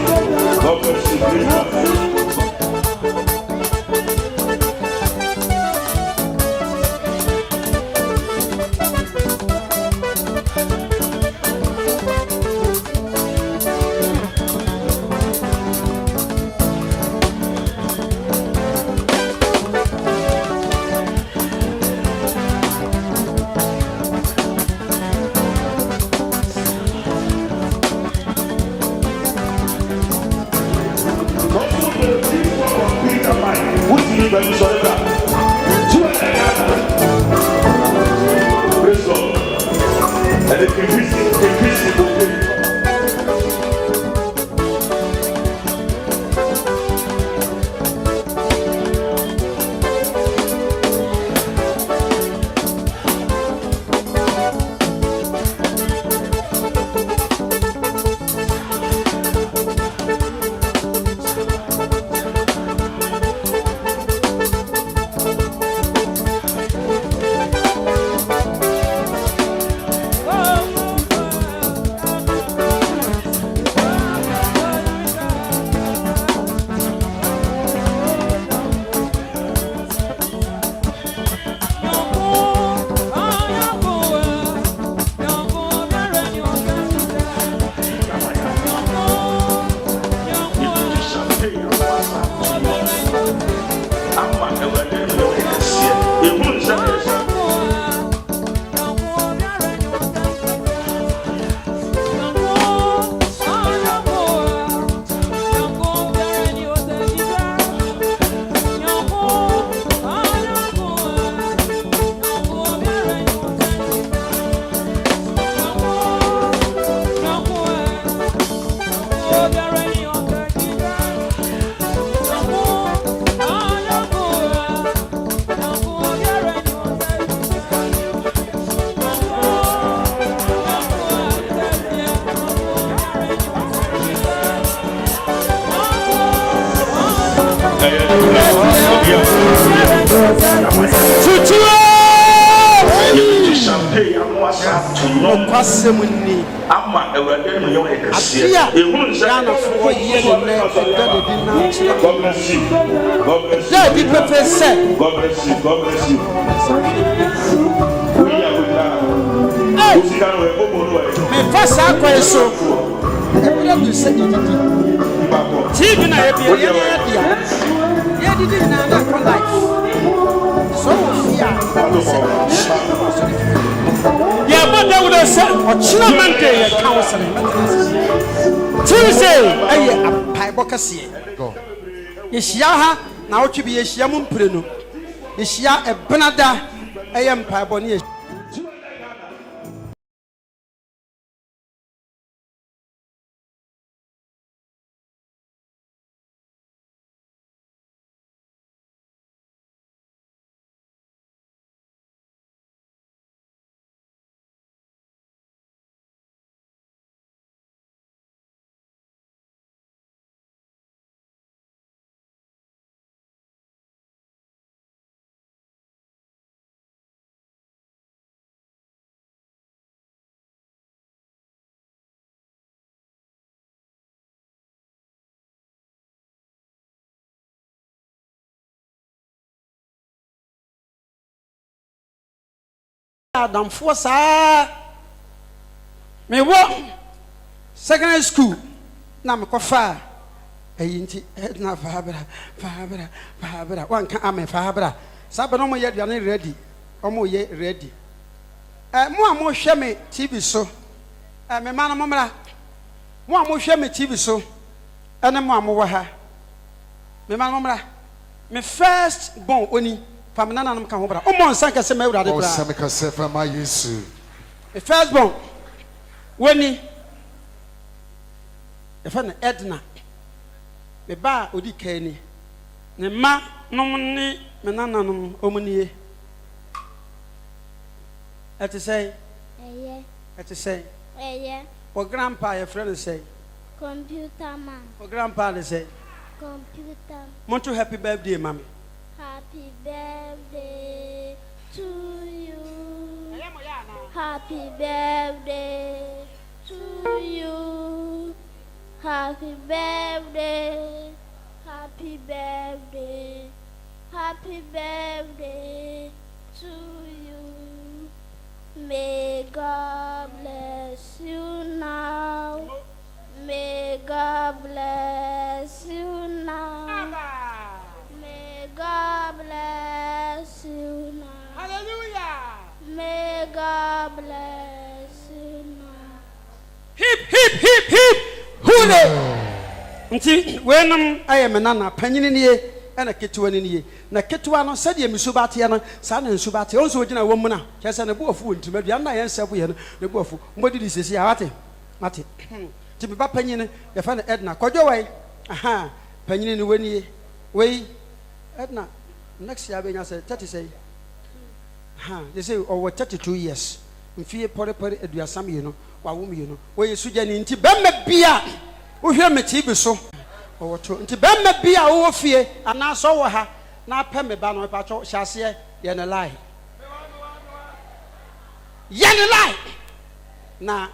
God bless you. Praise God. wasɛm ni ama awurade no yɛ kɛseɛ adia ehunu sɛ Ghana for yɛ ne nɛ ɛda de di na kyerɛ God bless you God bless da you di pepe sɛ God bless you God bless you we are Hey! usika no e bobo no e me fa saa kwan so ɛbɛrɛ du sɛ didi TV na yɛ bia yɛ na yɛ dia yɛ didi na na kɔ life so wo fia yɛ bɔ dawuda sɛ ɔkyena mante yɛ counseling Tuesday ɛyɛ apaebɔ kɛseɛ yɛhyia ha na wotwe bi yɛhyia mu mpire no yɛhyia ɛbenada ɛyɛ mpaebɔ ne yɛ adamfoɔ saa mewɔ secondary school na mekɔfa ɛyi nti ɛdina fahabra wanka ame fahabra saa bɛ no ɔmo yɛ aduane ready ɔmo yɛ ready mo a mohwɛ me TV so me ma no momra mo a mohwɛ me TV so ɛne mo a mowɔ ha me ma no momra me first born oni famina nanum ka ho bra o mo nsan kase ma awurade bra o sami kase fa ma Yesu the first born woni e fa na Edna me ba odi kani ne ma nom ni me nananum omunie ati say ati say o grandpa your friend say Computerman. O grandpa they say Computer. want to happy birthday mommy. Happy birthday to you. Happy birthday to you. Happy birthday. Happy birthday. Happy birthday to you. May God bless you now. May God bless you now. May God bless you now. Hallelujah. May God bless you now. Hip hip hip hip. Hule. Nti wenum aye menana panyini nie na ketewa ni nie. Na ketewa no sɛ de misubate no saa na nsubate onso ogina wo mu na kyɛ na buafu ntuma dua na yɛ nsɛbo yɛ no na buafu mbodi di sesi awate mate ti be ba panyini yɛ fa na Edna kɔdwo wai aha panyini ni wani wei Edna next year be nya sɛ 30 say ha they say over 32 years mfie pore aduasam yɛ no wawom yɛ no wo Yesu gya ni nti bɛmma bia wo hwɛ me TV so wo to nti bɛmma bia wo fie ana so wo ha na pɛ me ba no pa cho hyase yɛ ne lie na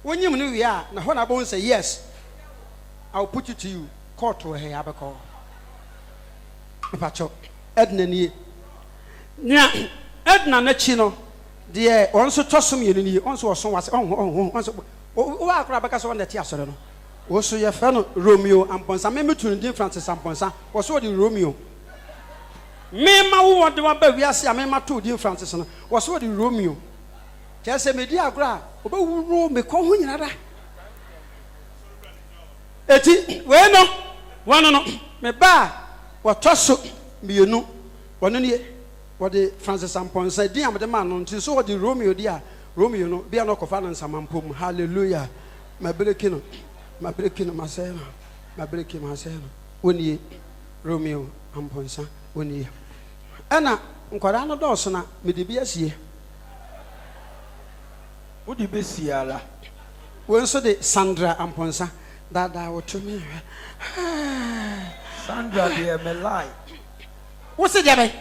wonyim no wie a na ho na bon say yes I'll put it to you court to here abeko pa cho Edna nie nya Edna na chi no de onso tosom yɛ nie onso oso wase onso o akra baka so na ti asore no wo so ye fa no Romeo Amponsah me metu din Francis Amponsah wo so de Romeo me ma wo de wa ba wiase a me ma to din Francis no wo so de Romeo kyɛ sɛ me di agora obewuro me kɔ ho nyina da eti we no wono no me ba wo toso mienu wono nie wo de Francis Amponsah din am de ma no nti so wo de Romeo di a Romeo no bia no kofa no nsamampom hallelujah mabreki no maseno mabreki maseno wonie Romeo Amponsah wonie ana nkwara no dɔɔso na me de bi asie Wodi besiala. When so de Sandra Amponsah that what me Sandra de me lie. What's it, Jabby?